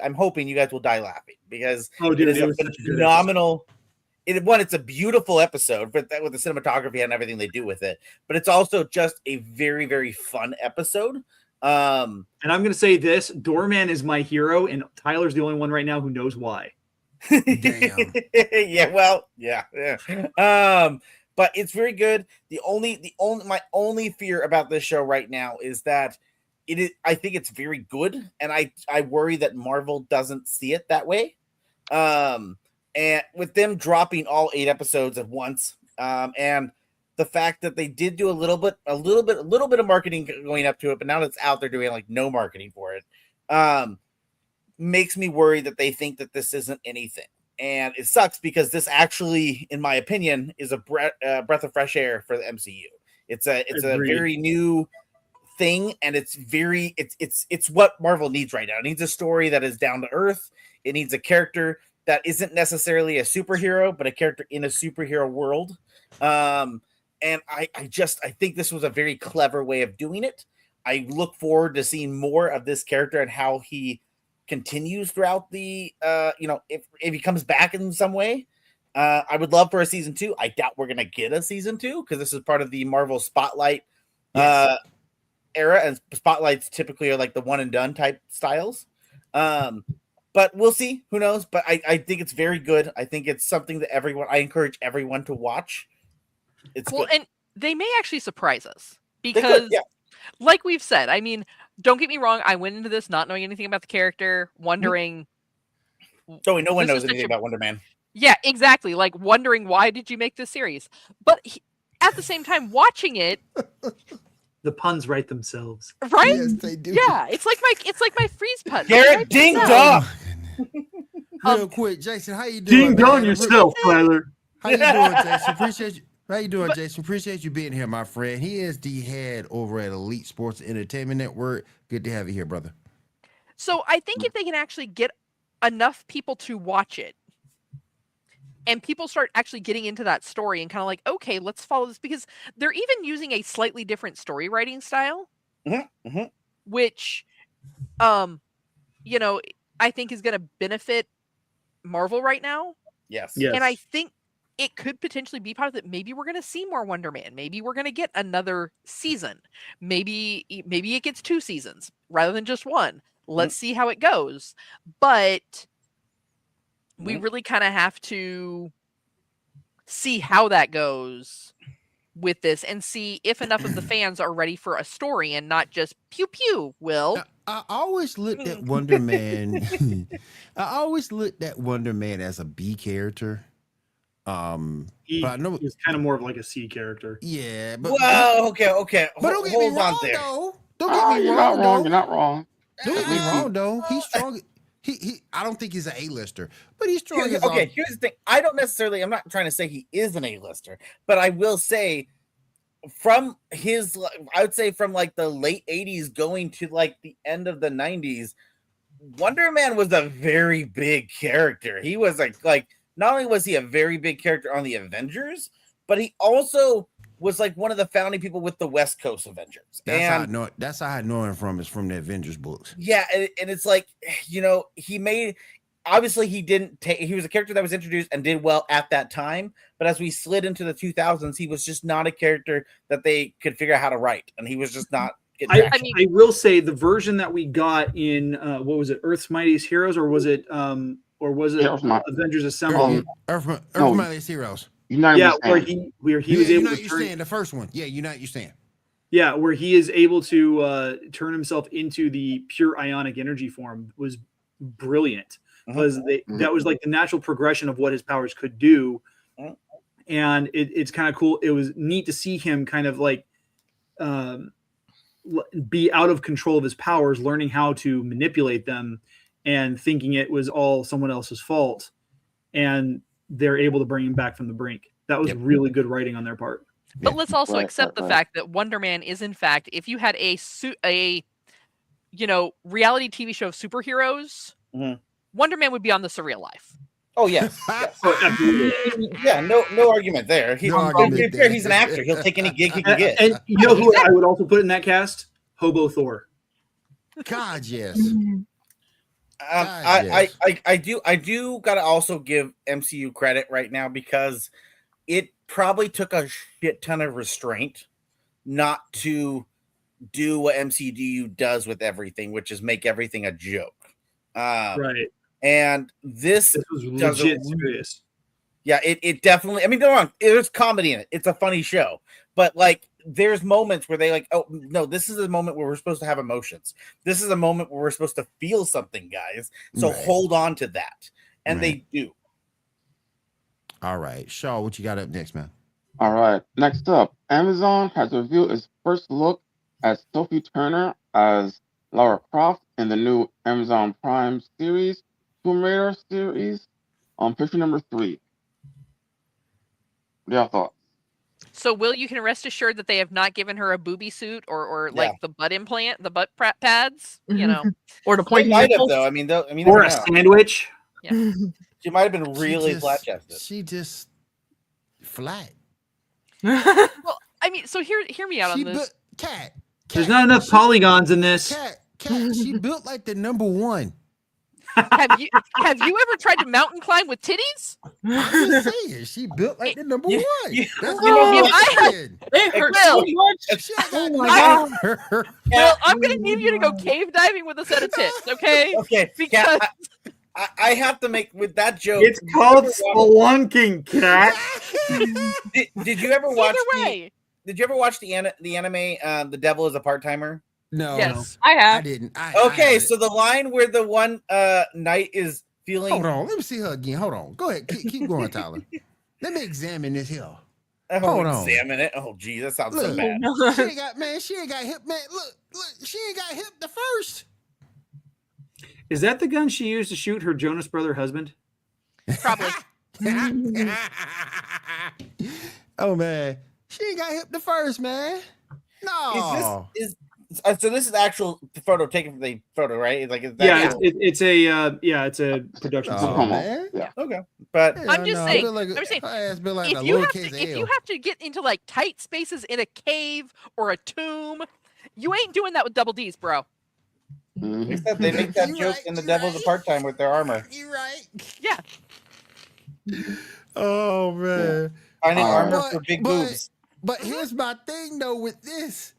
I'm hoping you guys will die laughing because it is a phenomenal. It's a beautiful episode, but with the cinematography and everything they do with it. But it's also just a very, very fun episode. And I'm going to say this: Doorman is my hero, and Tyler's the only one right now who knows why. Damn. But it's very good. My only fear about this show right now is that I think it's very good, and I worry that Marvel doesn't see it that way. And with them dropping all 8 episodes at once, and the fact that they did do a little bit of marketing going up to it, but now that it's out, they're doing no marketing for it. Makes me worry that they think that this isn't anything, and it sucks because this actually, in my opinion, is a breath of fresh air for the MCU. It's a very new thing, and it's what Marvel needs right now. It needs a story that is down to earth. It needs a character that isn't necessarily a superhero, but a character in a superhero world. And I think this was a very clever way of doing it. I look forward to seeing more of this character and how he continues throughout the, if he comes back in some way. I would love for a season 2. I doubt we're going to get a season 2 because this is part of the Marvel Spotlight era, and Spotlights typically are the one and done type styles. But we'll see. Who knows? But I think it's very good. I think it's something that I encourage everyone to watch. It's good. And they may actually surprise us They because, could, yeah. like we've said, I mean, don't get me wrong. I went into this not knowing anything about the character, wondering. So no one this knows is anything such a- about Wonder Man. Yeah, exactly. Like wondering why did you make this series? But at the same time, watching it, The puns write themselves. right? Yes, they do. Yeah, it's like my freeze pun. Garrett, ding dong. Real quick, Jason, how you doing? Ding dong man? yourself, Tyler. How you doing, Jason? Appreciate you. How you doing, Jason? Appreciate you being here, my friend. He is the head over at Elite Sports Entertainment Network. Good to have you here, brother. So I think if they can actually get enough people to watch it, and people start actually getting into that story and kind of like, okay, let's follow this, because they're even using a slightly different story writing style, which, you know, I think is going to benefit Marvel right now. Yes. Yes. And I think it could potentially be part of that. Maybe we're going to see more Wonder Man. Maybe we're going to get another season. Maybe it gets 2 seasons rather than just 1. Let's see how it goes. But we really kind of have to see how that goes with this and see if enough of the fans are ready for a story and not just pew pew, Will. I always looked at Wonder Man. I always looked at Wonder Man as a B character. He, but I know he's kind of more of like a C character. Yeah, but Well, okay. But don't get me Hold on wrong, there. though. Don't get me You're wrong, not wrong. though. You're not wrong. Don't get me wrong, though. He's strong. He. I don't think he's an A-lister, but he's strong. Here's the thing. I'm not trying to say he is an A-lister, but I will say I would say from like the late 80s going to like the end of the 90s, Wonder Man was a very big character. He was like not only was he a very big character on the Avengers, but he also was like one of the founding people with the West Coast Avengers. That's how I know him from the Avengers books. Yeah, and it's like, you know, he was a character that was introduced and did well at that time, but as we slid into the 2000s, he was just not a character that they could figure out how to write, and he was just not getting traction. I will say the version that we got in what was it, Earth's Mightiest Heroes, or was it Avengers Assemble? Earth No. Mightiest Heroes. United Yeah, we stand. where he was able Unite to You turn, Stand, the first one. Yeah, Unite You Stand. yeah, where he is able to turn himself into the pure ionic energy form was brilliant, because that was like the natural progression of what his powers could do. And it's kind of cool. It was neat to see him kind of like be out of control of his powers, learning how to manipulate them and thinking it was all someone else's fault. And they're able to bring him back from the brink. That was really good writing on their part. But let's also accept the right. fact that Wonder Man is, in fact, if you had a reality TV show of superheroes, Wonder Man would be on The Surreal Life. Oh yes. Yeah, no argument there. He's an actor. He'll take any gig he can get. And you know who I would also put in that cast? Hobo Thor. God, yes. I do gotta also give MCU credit right now, because it probably took a shit ton of restraint not to do what MCU does with everything, which is make everything a joke. Right. And this was legit serious. Yeah, it definitely. I mean, don't get me wrong. There's comedy in it. It's a funny show, but like, there's moments where they like, oh no, this is a moment where we're supposed to have emotions. This is a moment where we're supposed to feel something, guys. So hold on to that, and they do. All right, Shaw, what you got up next, man? All right. Next up, Amazon has revealed its first look at Sophie Turner as Lara Croft in the new Amazon Prime series, Tomb Raider series, on picture number 3. What are y'all thoughts? So, Will, you can rest assured that they have not given her a booby suit or like the butt implant, the butt pads, you know, or the They point. might have, though. I mean, Or a sandwich. Yeah. She might have been really flat chested. She just flat. Well, I mean, so hear me out on this. Cat. There's not enough polygons in this. Cat. She built like the number 1. Have you ever tried to mountain climb with titties? I'm just saying, she built like the number 1. That's They hurt so much. Oh my God. Well, I'm gonna need you to go cave diving with a set of tits, okay? Okay, Because I have to make with that joke. It's called spelunking, cat. Did you ever watch Either way. Did you ever watch the anime The Devil is a Part-Timer? No, Yes. I I have. didn't. Okay, so the line where the one knight is feeling. Hold on, let me see her again. Hold on, go ahead, keep going, Tyler. Let me examine this here. Oh, Hold on. examine it. Oh, gee, that sounds so Look. bad. She ain't got hip, man. Look, she ain't got hip the first. Is that the gun she used to shoot her Jonas Brother husband? Probably. Oh man, she ain't got hip the first, man. No. So this is actual photo taken from the photo, right? Like, is that Yeah, it's a production. Oh, photo. man. Yeah. okay, but I'm just saying, Like, I'm saying, her ass been like a if you lowercase L. have to get into like tight spaces in a cave or a tomb, you ain't doing that with double D's, bro. Mhm. except they make that You joke right, in The you Devil's a right. Part-Time with their armor. You right. Yeah. Oh man. Finding armor But- for big but- boobs. But here's my thing though with this.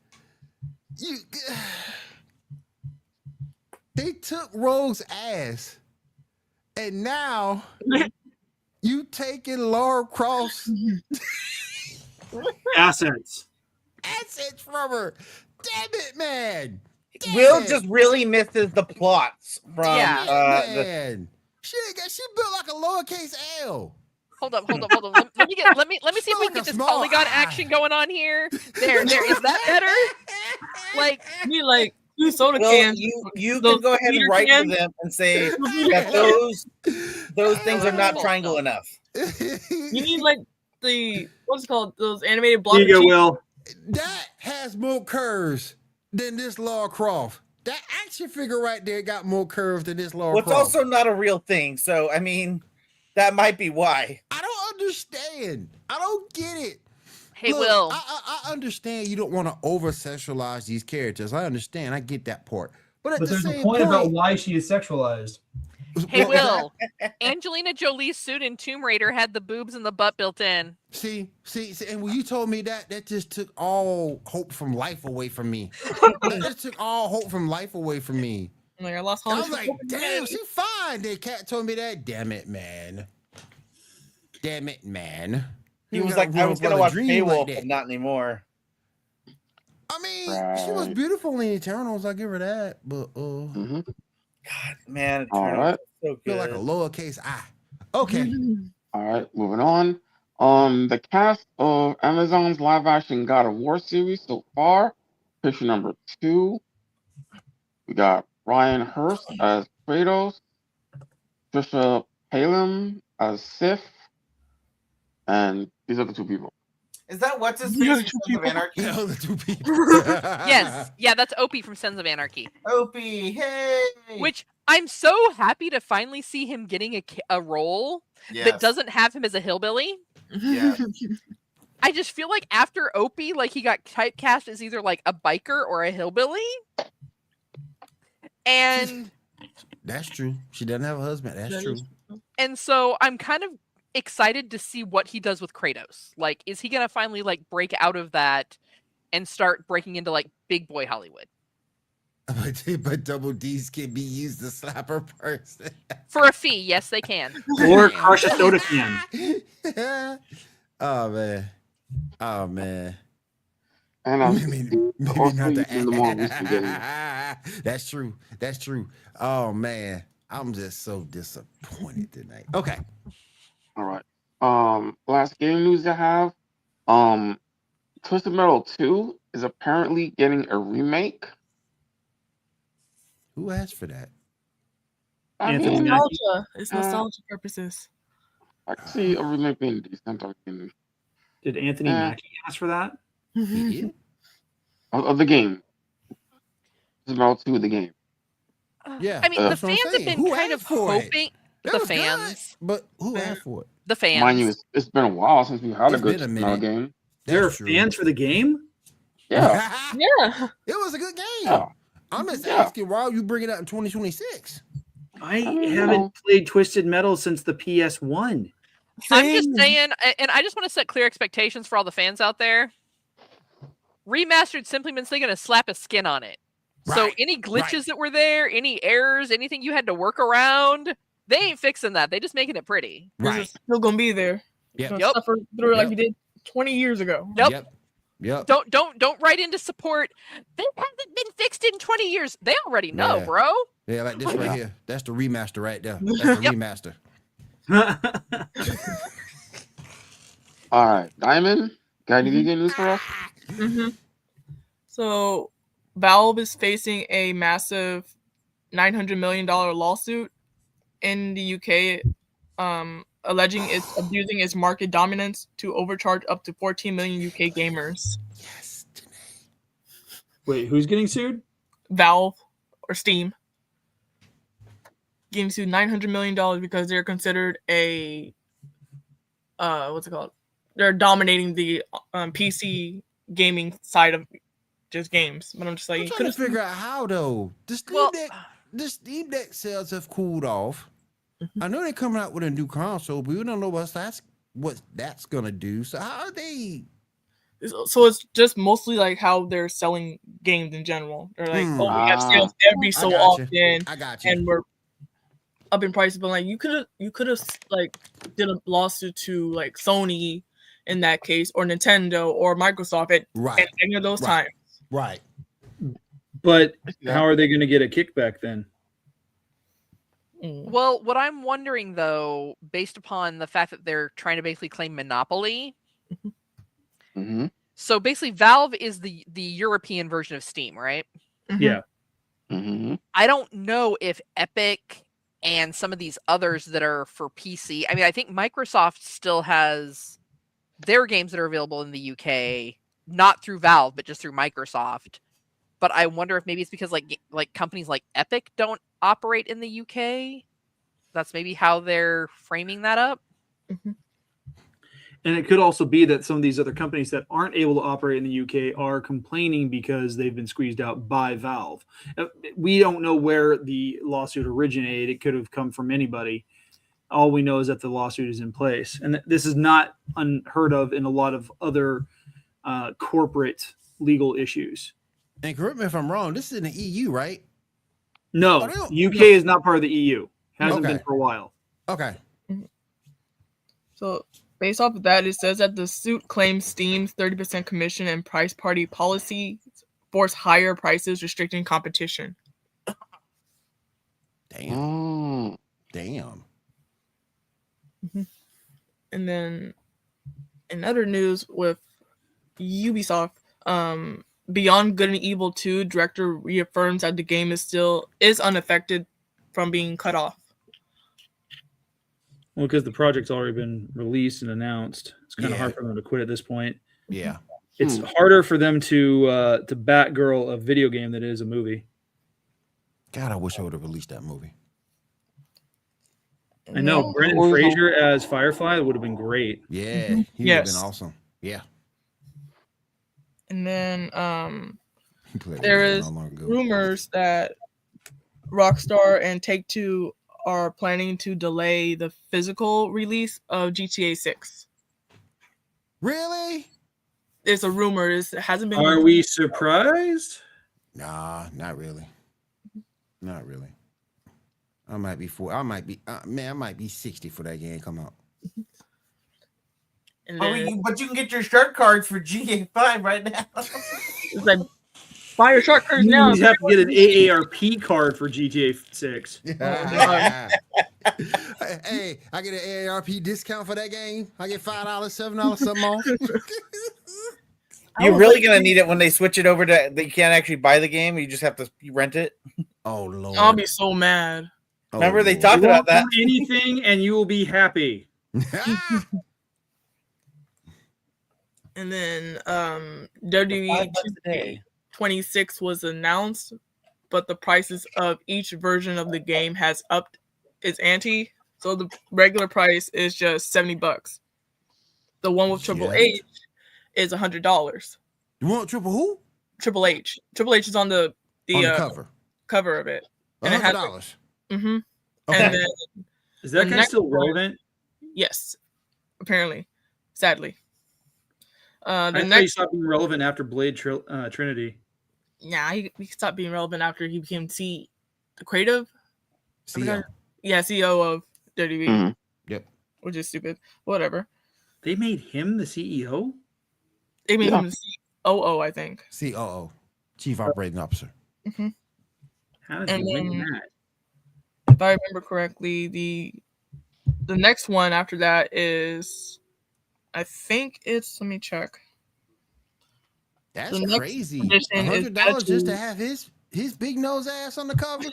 They took Rogue's ass, and now you taking Laura Croft's Assets. assets from her. Damn it, man. Damn Will it. just really misses the plots from Yeah. Man. She built like a lowercase L. Hold up. Let me see if we Like can get a this small polygon eye. action going on here. There. Is that better? Like, You need like 2 soda Well, cans. you Those can go ahead and liter write to cans. them and say Liter that cans. those things are not Oh. triangle enough. You need like the what's it called? Those animated Here block. you go, Will. That has more curves than this Laura Croft. That action figure right there got more curves than this Laura Well, it's Croft. also not a real thing, so I mean, that might be why. I don't understand. I don't get it. hey, Look, Will. I understand you don't want to over sexualize these characters. I understand. I get that part. But at But the there's same a point about why she is sexualized. Hey, Well, Will. Angelina Jolie's suit in Tomb Raider had the boobs and the butt built in. See, and when you told me that just took all hope from life away from me. That took all hope from life away from me. Like I lost I all was like, damn, she fine. The cat told me that. Damn it, man. He You was got like, I was gonna brother watch dream Beowulf, like but that. not anymore. I mean, she was Right. beautiful in Eternals. I give her that. But Mhm. God, man, All Eternals right. is so feel like good. a lowercase I. Okay. All right, moving on. The cast of Amazon's live action God of War series so far. Picture number 2. We got Ryan Hurst as Kratos, Trisha Palin as Sif, and these are the 2 people. Is that what's his Yeah, face two in Sons of people. Anarchy? The other 2 people. Yes. Yeah, that's Opie from Sons of Anarchy. Opie, hey! Which I'm so happy to finally see him getting a role that doesn't have him as a hillbilly. Yeah. I just feel like after Opie, like he got typecast as either like a biker or a hillbilly. And That's true. She doesn't have a husband. That's That true. is- and so I'm kind of excited to see what he does with Kratos. Like, is he gonna finally like break out of that and start breaking into like big boy Hollywood? But double D's can be used to slap her person. For a fee, yes, they can. Or crush a soda can. Oh man. Oh man. And Maybe or not sleep in the morning, That's true. That's true. Oh man. I'm just so disappointed tonight. Okay. all right. Last game news I have. Twisted Metal 2 is apparently getting a remake. Who asked for that? I Anthony mean, Mackie. Nostalgia. It's nostalgia purposes. I can see a remake being decent. I mean, Did Anthony Mackie ask for that? He did? of the game. Twisted Metal 2 of the game. Yeah. I mean, the that's what I'm fans have saying. been Who kind of asked for it? hoping. That The was good, fans. but who asked for it? The fans. Mind you, it's been a while since we had a It's good been a Twisted Metal minute. game. There are That's true. fans for the game? Yeah. Yeah. It was a good game. Yeah. I'm just Yeah. asking why you bring it out in 2026. I mean, haven't played Twisted Metal since the PS1. I'm just Same. saying, and I just want to set clear expectations for all the fans out there. Remastered simply means they're going to slap a skin on it. So Right, any glitches right. that were there, any errors, anything you had to work around, They ain't fixing that. They just making it pretty. Right. It's still gonna be there. Yep. Gonna Yep. suffer through it like Yep. you did 20 years ago. Yep. Yep. Don't write into support. They haven't been fixed in 20 years. They already know, Yeah. bro. Yeah, like this right here. That's the remaster right there. That's the remaster. All right, Diamond, got any vegan news for us? Mm-hmm. So, Valve is facing a massive $900 million lawsuit in the UK, alleging it's abusing its market dominance to overcharge up to 14 million UK gamers. Yes. Wait, who's getting sued? Valve or Steam getting sued $900 million because they're considered a what's it called? They're dominating the PC gaming side of just games. But I'm just like, I'm you trying could to have figure out how though. The Steam Deck sales have cooled off. I know they're coming out with a new console, but we don't know what that's gonna do. So how are they? So it's just mostly like how they're selling games in general. They're like, oh, we have sales every so often, I got you. and we're up in prices. But like, you could have like did a lawsuit to like Sony in that case, or Nintendo, or Microsoft at any of those times. Right. But how are they going to get a kickback then? Well, what I'm wondering though, based upon the fact that they're trying to basically claim monopoly. Mm-hmm. So basically, Valve is the European version of Steam, right? Yeah. Mm-hmm. I don't know if Epic and some of these others that are for PC. I mean, I think Microsoft still has their games that are available in the UK, not through Valve, but just through Microsoft. But I wonder if maybe it's because like companies like Epic don't operate in the UK. That's maybe how they're framing that up. Mm-hmm. And it could also be that some of these other companies that aren't able to operate in the UK are complaining because they've been squeezed out by Valve. We don't know where the lawsuit originated. It could have come from anybody. All we know is that the lawsuit is in place. And this is not unheard of in a lot of other corporate legal issues. And correct me if I'm wrong, this is in the EU, right? No, UK is not part of the EU. Hasn't been for a while. Okay. So based off of that, it says that the suit claims Steam's 30% commission and price party policy force higher prices, restricting competition. Damn. Damn. Mm-hmm. And then in other news with Ubisoft, Beyond Good and Evil 2 director reaffirms that the game is unaffected from being cut off. Well, because the project's already been released and announced, it's kind of hard for them to quit at this point. Yeah, it's harder for them to Batgirl a video game that is a movie. God, I wish I would have released that movie. I know Brendan Fraser as Firefly would have been great. Yeah, he would have been awesome. Yeah. And then there is rumors that Rockstar and Take-Two are planning to delay the physical release of GTA 6. Really? It's a rumor. It hasn't been. Are we surprised? Nah, not really. Not really. I might be 60 for that game come out. But you can get your shark cards for GTA 5 right now. It's like, buy your shark cards now. You have to get an AARP card for GTA 6. Hey, I get an AARP discount for that game. I get $5, $7, something off. You're really going to need it when they switch it over to that you can't actually buy the game. You just have to rent it. Oh, Lord. I'll be so mad. Remember, they talked about that. Anything and you will be happy. And then WWE 26 was announced, but the prices of each version of the game has upped its ante. So the regular price is just $70. The one with Triple H is $100. You want Triple who? Triple H. Triple H is on the cover of it. And it has $100. Mm-hmm. Okay. And then is that guy still relevant? Yes, apparently. Sadly. I thought he stopped being relevant after Blade Trinity. Yeah, he stopped being relevant after he became the creative. CEO. Yeah, CEO of WWE, Mhm. Yep. which is stupid. Whatever. They made him the CEO? They made Yeah. him the COO, I think. COO, Chief Operating Officer. Mm-hmm. How did And he win then, that? if I remember correctly, the next one after that is, I think it's, let me check. That's The next crazy. edition is $100 just to Attitude. have his big nose ass on the cover.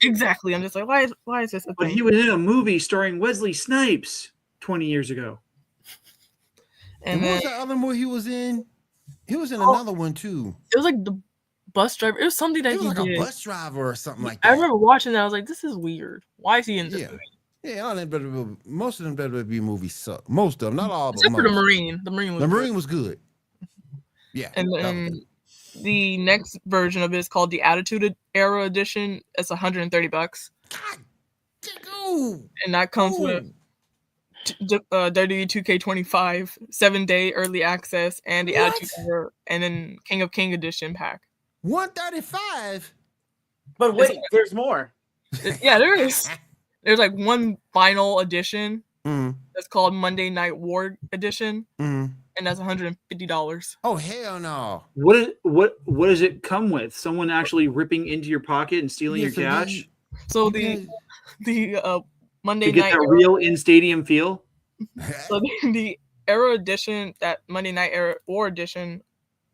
Exactly. I'm just like, why is this a But thing? he was in a movie starring Wesley Snipes 20 years ago. And And what then was the other movie he was in? He was in Oh. another one too. it was like the bus driver. It was something that He was he like did. a bus driver or something like I that. remember watching that. I was like, this is weird. Why is he in this Yeah. movie? Yeah, all them WWE most of them WWE movies suck. Most of them, not all, but Except for the most. Marine. The Marine was The good. Marine was good. Yeah. And that was then good. the next version of it is called the Attitude Era Edition. It's $130, God, ooh, and that comes with WWE 2K25 7-day early access and the What? Attitude Era, and then King of King Edition pack. 135. But wait, there's more. Yeah, there is. There's like one final edition Mm, that's called Monday Night War Edition, mm. and that's $150. Oh hell no! What does it come with? Someone actually ripping into your pocket and stealing Yeah, your so cash So you the Monday to get Night that Era, real in-stadium feel? so the Era Edition, that Monday Night Era War Edition,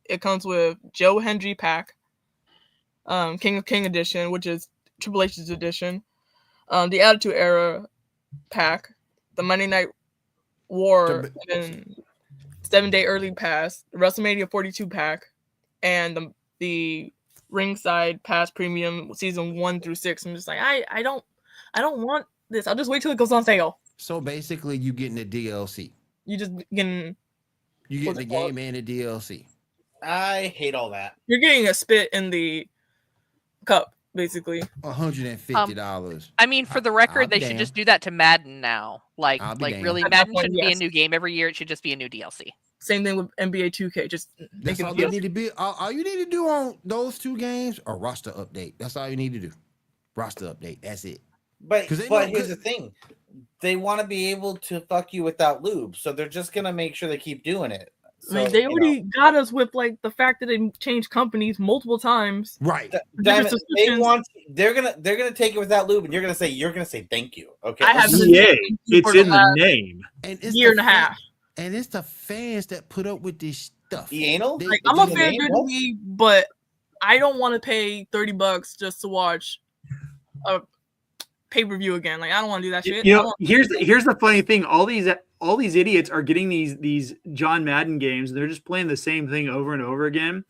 it comes with Joe Hendry pack, King of King Edition, which is Triple H's edition, the Attitude Era pack, the Monday Night War, and 7-day early pass, the WrestleMania 42 pack, and the ringside pass premium season 1 through 6. I'm just like, I don't want this. I'll just wait till it goes on sale. So basically, you getting the DLC. You just getting You What's getting the it called? game and the DLC. I hate all that. you're getting a spit in the cup, basically. $150. I mean, for the I'll record, be they should damned. just do that to Madden now. Like I'll be damned. really, At that Madden point, shouldn't be a yes. new game every year. It should just be a new DLC. Same thing with NBA 2K. Just make That's it all a they DLC. need to be. All you need to do on those two games are roster update. That's all you need to do. Roster update. That's it. But 'Cause they but know- here's the thing. They want to be able to fuck you without lube, so they're just gonna make sure they keep doing it. I mean, So, they you know, already got us with like the fact that they changed companies multiple times. Right. damn it, they subscriptions. want they're gonna take it without lube, and you're gonna say thank you. Okay, I have Let's- been- EA, it's for the in the last name. And it's year the and a half. And it's the fans that put up with this stuff. anal? They- Like, I'm a the fan of name, WWE, but I don't want to pay $30 just to watch a pay-per-view again. Like, I don't want to do that shit. You I know, want- here's the funny thing. All these idiots are getting these John Madden games, and they're just playing the same thing over and over again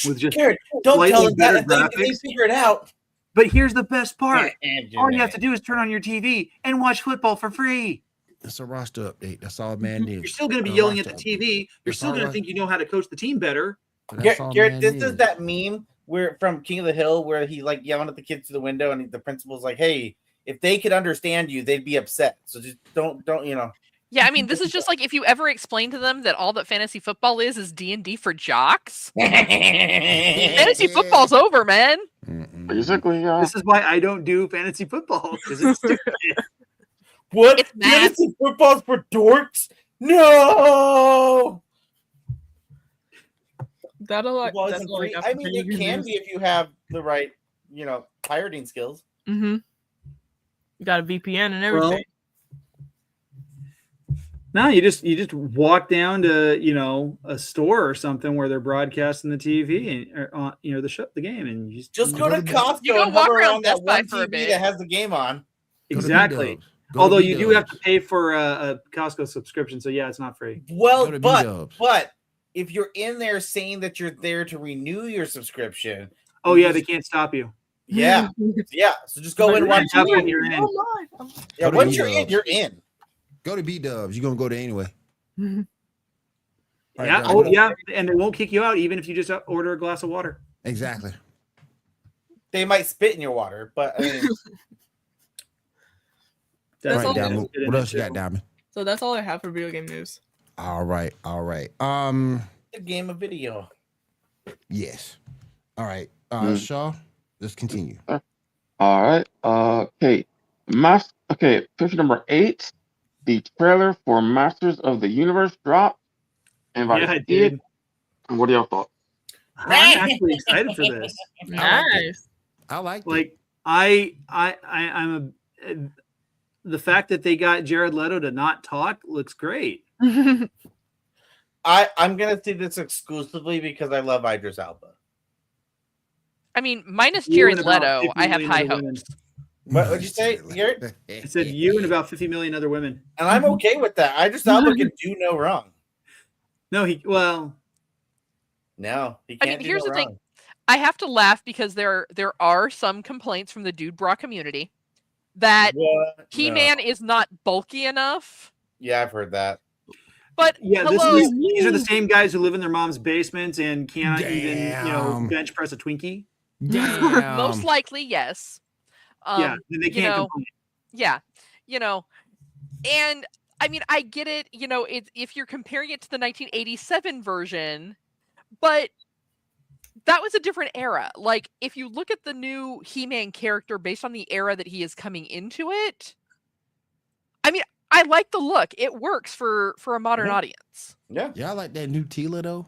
with just Garrett, don't slightly tell them that better if they graphics. figure it out. But here's the best part. And All you have to do is turn on your TV and watch football for free. It's a roster update. That's all man did. You're still going to be A yelling at the roster TV. You're That's still all going right. to think you know how to coach the team better. That's all Garrett, man this did. is that meme where from King of the Hill where he like yelling at the kids through the window, and the principal's like, "Hey, if they could understand you, they'd be upset. So just don't you know." Yeah, I mean, this is just like if you ever explain to them that all that fantasy football is D&D for jocks. Fantasy football's over, man. Mm-mm. Basically, This is why I don't do fantasy football, because it's stupid. What? It's mad. Fantasy football's for dorks? No. That'll like, Well, that's it's all free. got I for mean, video it can games. be if you have the right, pirating skills. Mm-hmm. You got a VPN and everything. No, you just walk down to a store or something where they're broadcasting the TV and or the game, and you Just go to Costco You go and walk hover around that Best Buy one for a TV bit. that has the game on. Go to exactly. B-Dubs. Go to Although you do have B-Dubs. to pay for a Costco subscription, so yeah, it's not free. Well, Go to but B-Dubs. if you're in there saying that you're there to renew your subscription, Oh yeah, they can't stop you. yeah. So just go in and watch. Have when you're in. Yeah, Go to once you're in, B-Dubs. you're in. Go to B-Dubs. You're going to go there anyway. All right, Yeah. John, Oh what else? yeah, and they won't kick you out even if you just order a glass of water. Exactly. They might spit in your water, but I mean, That's All all- right, Diamond. What else you got, Diamond? So that's all I have for video game news. All right. a game of video. Yes. All right. Mm. Shaw, let's continue. All right. Okay. Picture number 8. The trailer for Masters of the Universe dropped. Anybody Yeah, it see it? did. And what are y'all thoughts? I'm actually excited for this. Nice. I like it. Like I'm the fact that they got Jared Leto to not talk looks great. I'm gonna see this exclusively because I love Idris Elba. I mean, minus You and Jared about Leto, 50 I have million high other women. hopes. What'd you say, Garrett? I said you and about 50 million other women. And I'm okay with that. Idris Elba can do no wrong. No, No, he can't. I mean, here's the thing. I have to laugh because there are some complaints from the dude bra community that What? He-Man No. is not bulky enough. Yeah, I've heard that. But Yeah, hello, these are the same guys who live in their mom's basements and can't even, Damn. bench press a Twinkie. Damn. most likely, yes. Yeah, they can't complain. Yeah, and I mean, I get it. If you're comparing it to the 1987 version, but that was a different era. Like, if you look at the new He-Man character based on the era that he is coming into it, I mean, I like the look. It works for a modern audience. Yeah. Y'all like that new Tila though?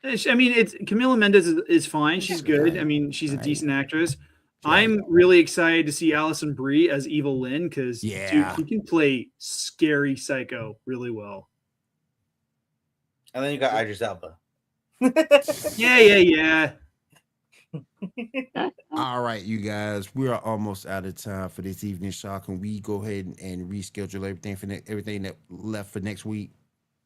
I mean, it's Camila Mendes is fine. She's good. Right. I mean, she's a Right. decent actress. Right. I'm really excited to see Alison Brie as Evil Lynn because Yeah. she can play scary psycho really well. And then you got Idris Elba. Yeah. All right, you guys, we are almost out of time for this evening. So can we go ahead and reschedule everything for everything that left for next week?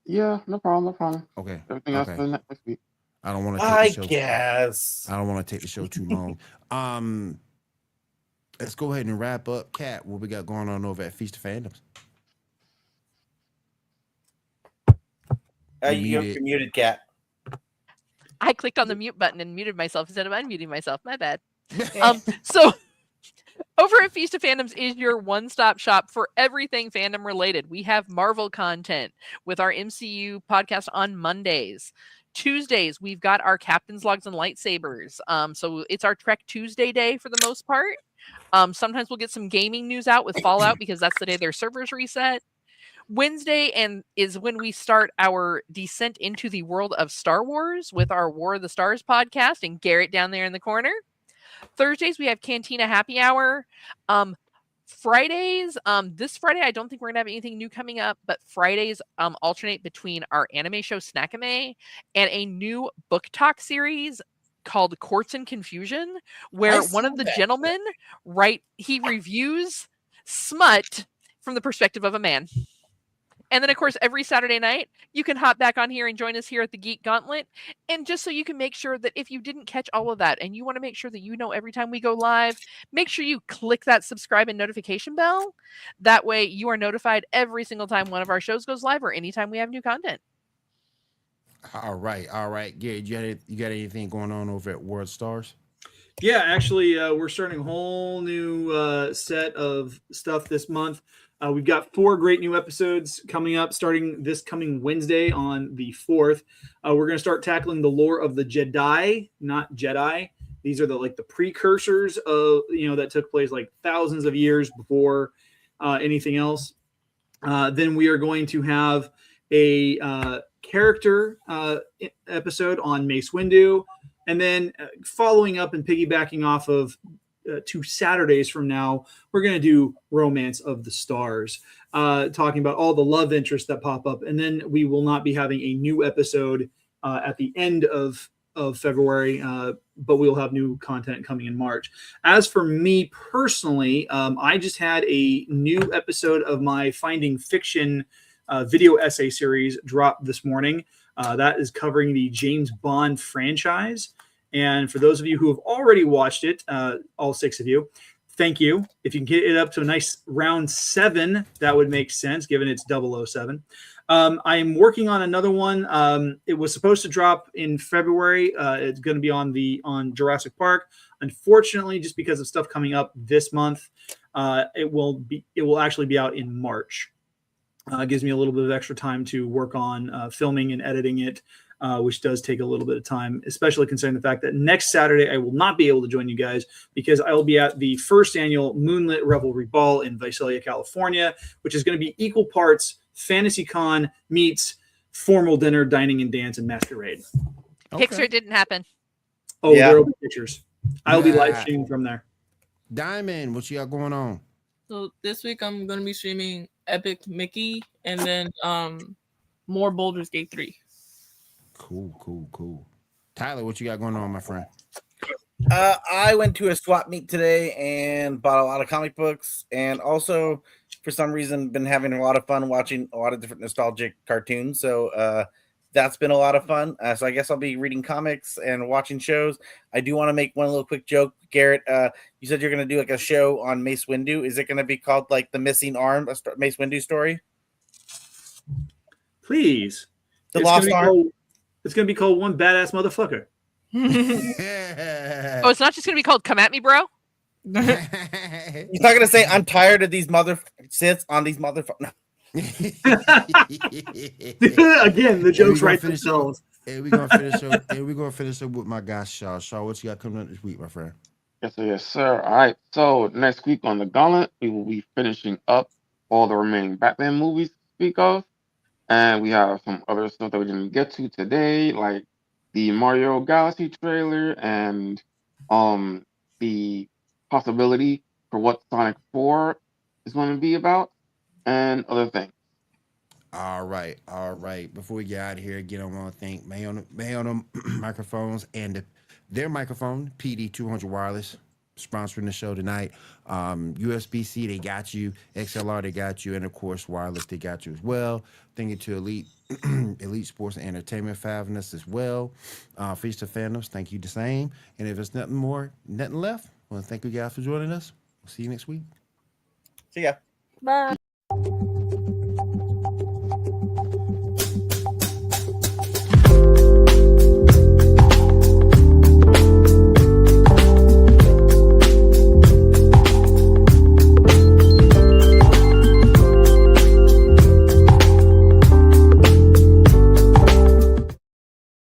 Yeah, no problem. Okay. Everything else Okay. for next week. I don't want to take I the show. guess. I don't want to take the show too long. Let's go ahead and wrap up. Kat, what we got going on over at Feast of Fandoms? You're muted, Kat. I clicked on the mute button and muted myself instead of unmuting myself. My bad. So over at Feast of Fandoms is your one-stop shop for everything fandom related. We have Marvel content with our MCU podcast on Mondays. Tuesdays, we've got our Captain's Logs and Lightsabers. So it's our Trek Tuesday day for the most part. Sometimes we'll get some gaming news out with Fallout because that's the day their servers reset. Wednesday is when we start our descent into the world of Star Wars with our War of the Stars podcast and Garrett down there in the corner. Thursdays, we have Cantina Happy Hour. Fridays, this Friday, I don't think we're going to have anything new coming up, but Fridays alternate between our anime show Snackame and a new book talk series called Courts and Confusion, where one of the gentlemen, he reviews smut from the perspective of a man. And then, of course, every Saturday night, you can hop back on here and join us here at the Geek Gauntlet. And just so you can make sure that if you didn't catch all of that and you want to make sure that you know every time we go live, make sure you click that subscribe and notification bell. That way you are notified every single time one of our shows goes live or anytime we have new content. All right. Gary, you got anything going on over at World Stars? Yeah, actually, we're starting a whole new set of stuff this month. We've got 4 great new episodes coming up starting this coming Wednesday on the 4th. We're going to start tackling the lore of the Jedi, not Jedi. These are the precursors of, that took place like thousands of years before anything else. Then we are going to have a character episode on Mace Windu. And then following up and piggybacking off of 2 Saturdays from now, we're going to do Romance of the Stars, talking about all the love interests that pop up. And then we will not be having a new episode at the end of February, but we'll have new content coming in March. As for me personally, I just had a new episode of my Finding Fiction video essay series drop this morning. That is covering the James Bond franchise. And for those of you who have already watched it, all 6 of you, thank you. If you can get it up to a nice round 7, that would make sense, given it's 007. I am working on another one. It was supposed to drop in February. It's going to be on Jurassic Park. Unfortunately, just because of stuff coming up this month, it will actually be out in March. Gives me a little bit of extra time to work on filming and editing it, which does take a little bit of time, especially considering the fact that next Saturday I will not be able to join you guys because I will be at the first annual Moonlit Revelry Ball in Visalia, California, which is going to be equal parts Fantasy Con meets formal dinner, dining and dance, and masquerade. Pixar didn't happen. Oh, Yeah. there will be pictures. I'll be live streaming from there. Diamond, what you got going on? So this week I'm gonna be streaming Epic Mickey and then more Baldur's Gate 3. Cool. Tyler, what you got going on, my friend? I went to a swap meet today and bought a lot of comic books, and also for some reason been having a lot of fun watching a lot of different nostalgic cartoons. So that's been a lot of fun. So I guess I'll be reading comics and watching shows. I do want to make one little quick joke. Garrett, you said you're going to do like a show on Mace Windu. Is it going to be called like The Missing Arm, a Mace Windu story? Please. The Lost Arm? It's going to be called One Badass Motherfucker. Oh, it's not just going to be called Come At Me, Bro? He's not going to say, I'm tired of these sits on these motherfuckers. No. Again, the jokes right themselves. And we're gonna finish up with my guy Shaw. Shaw, what you got coming up this week, my friend? Yes, sir. All right. So next week on the Gauntlet, we will be finishing up all the remaining Batman movies to speak of. And we have some other stuff that we didn't get to today, like the Mario Galaxy trailer and the possibility for what Sonic 4 is going to be about, and other things. All right. Before we get out of here, again, I want to thank Mayono Microphones and their microphone, PD200 Wireless, sponsoring the show tonight. USB-C, they got you. XLR, they got you. And, of course, wireless, they got you as well. Thank you to Elite Sports and Entertainment for having us as well. Feast of Fandoms, thank you the same. And if there's nothing left, I want to thank you guys for joining us. We'll see you next week. See ya. Bye.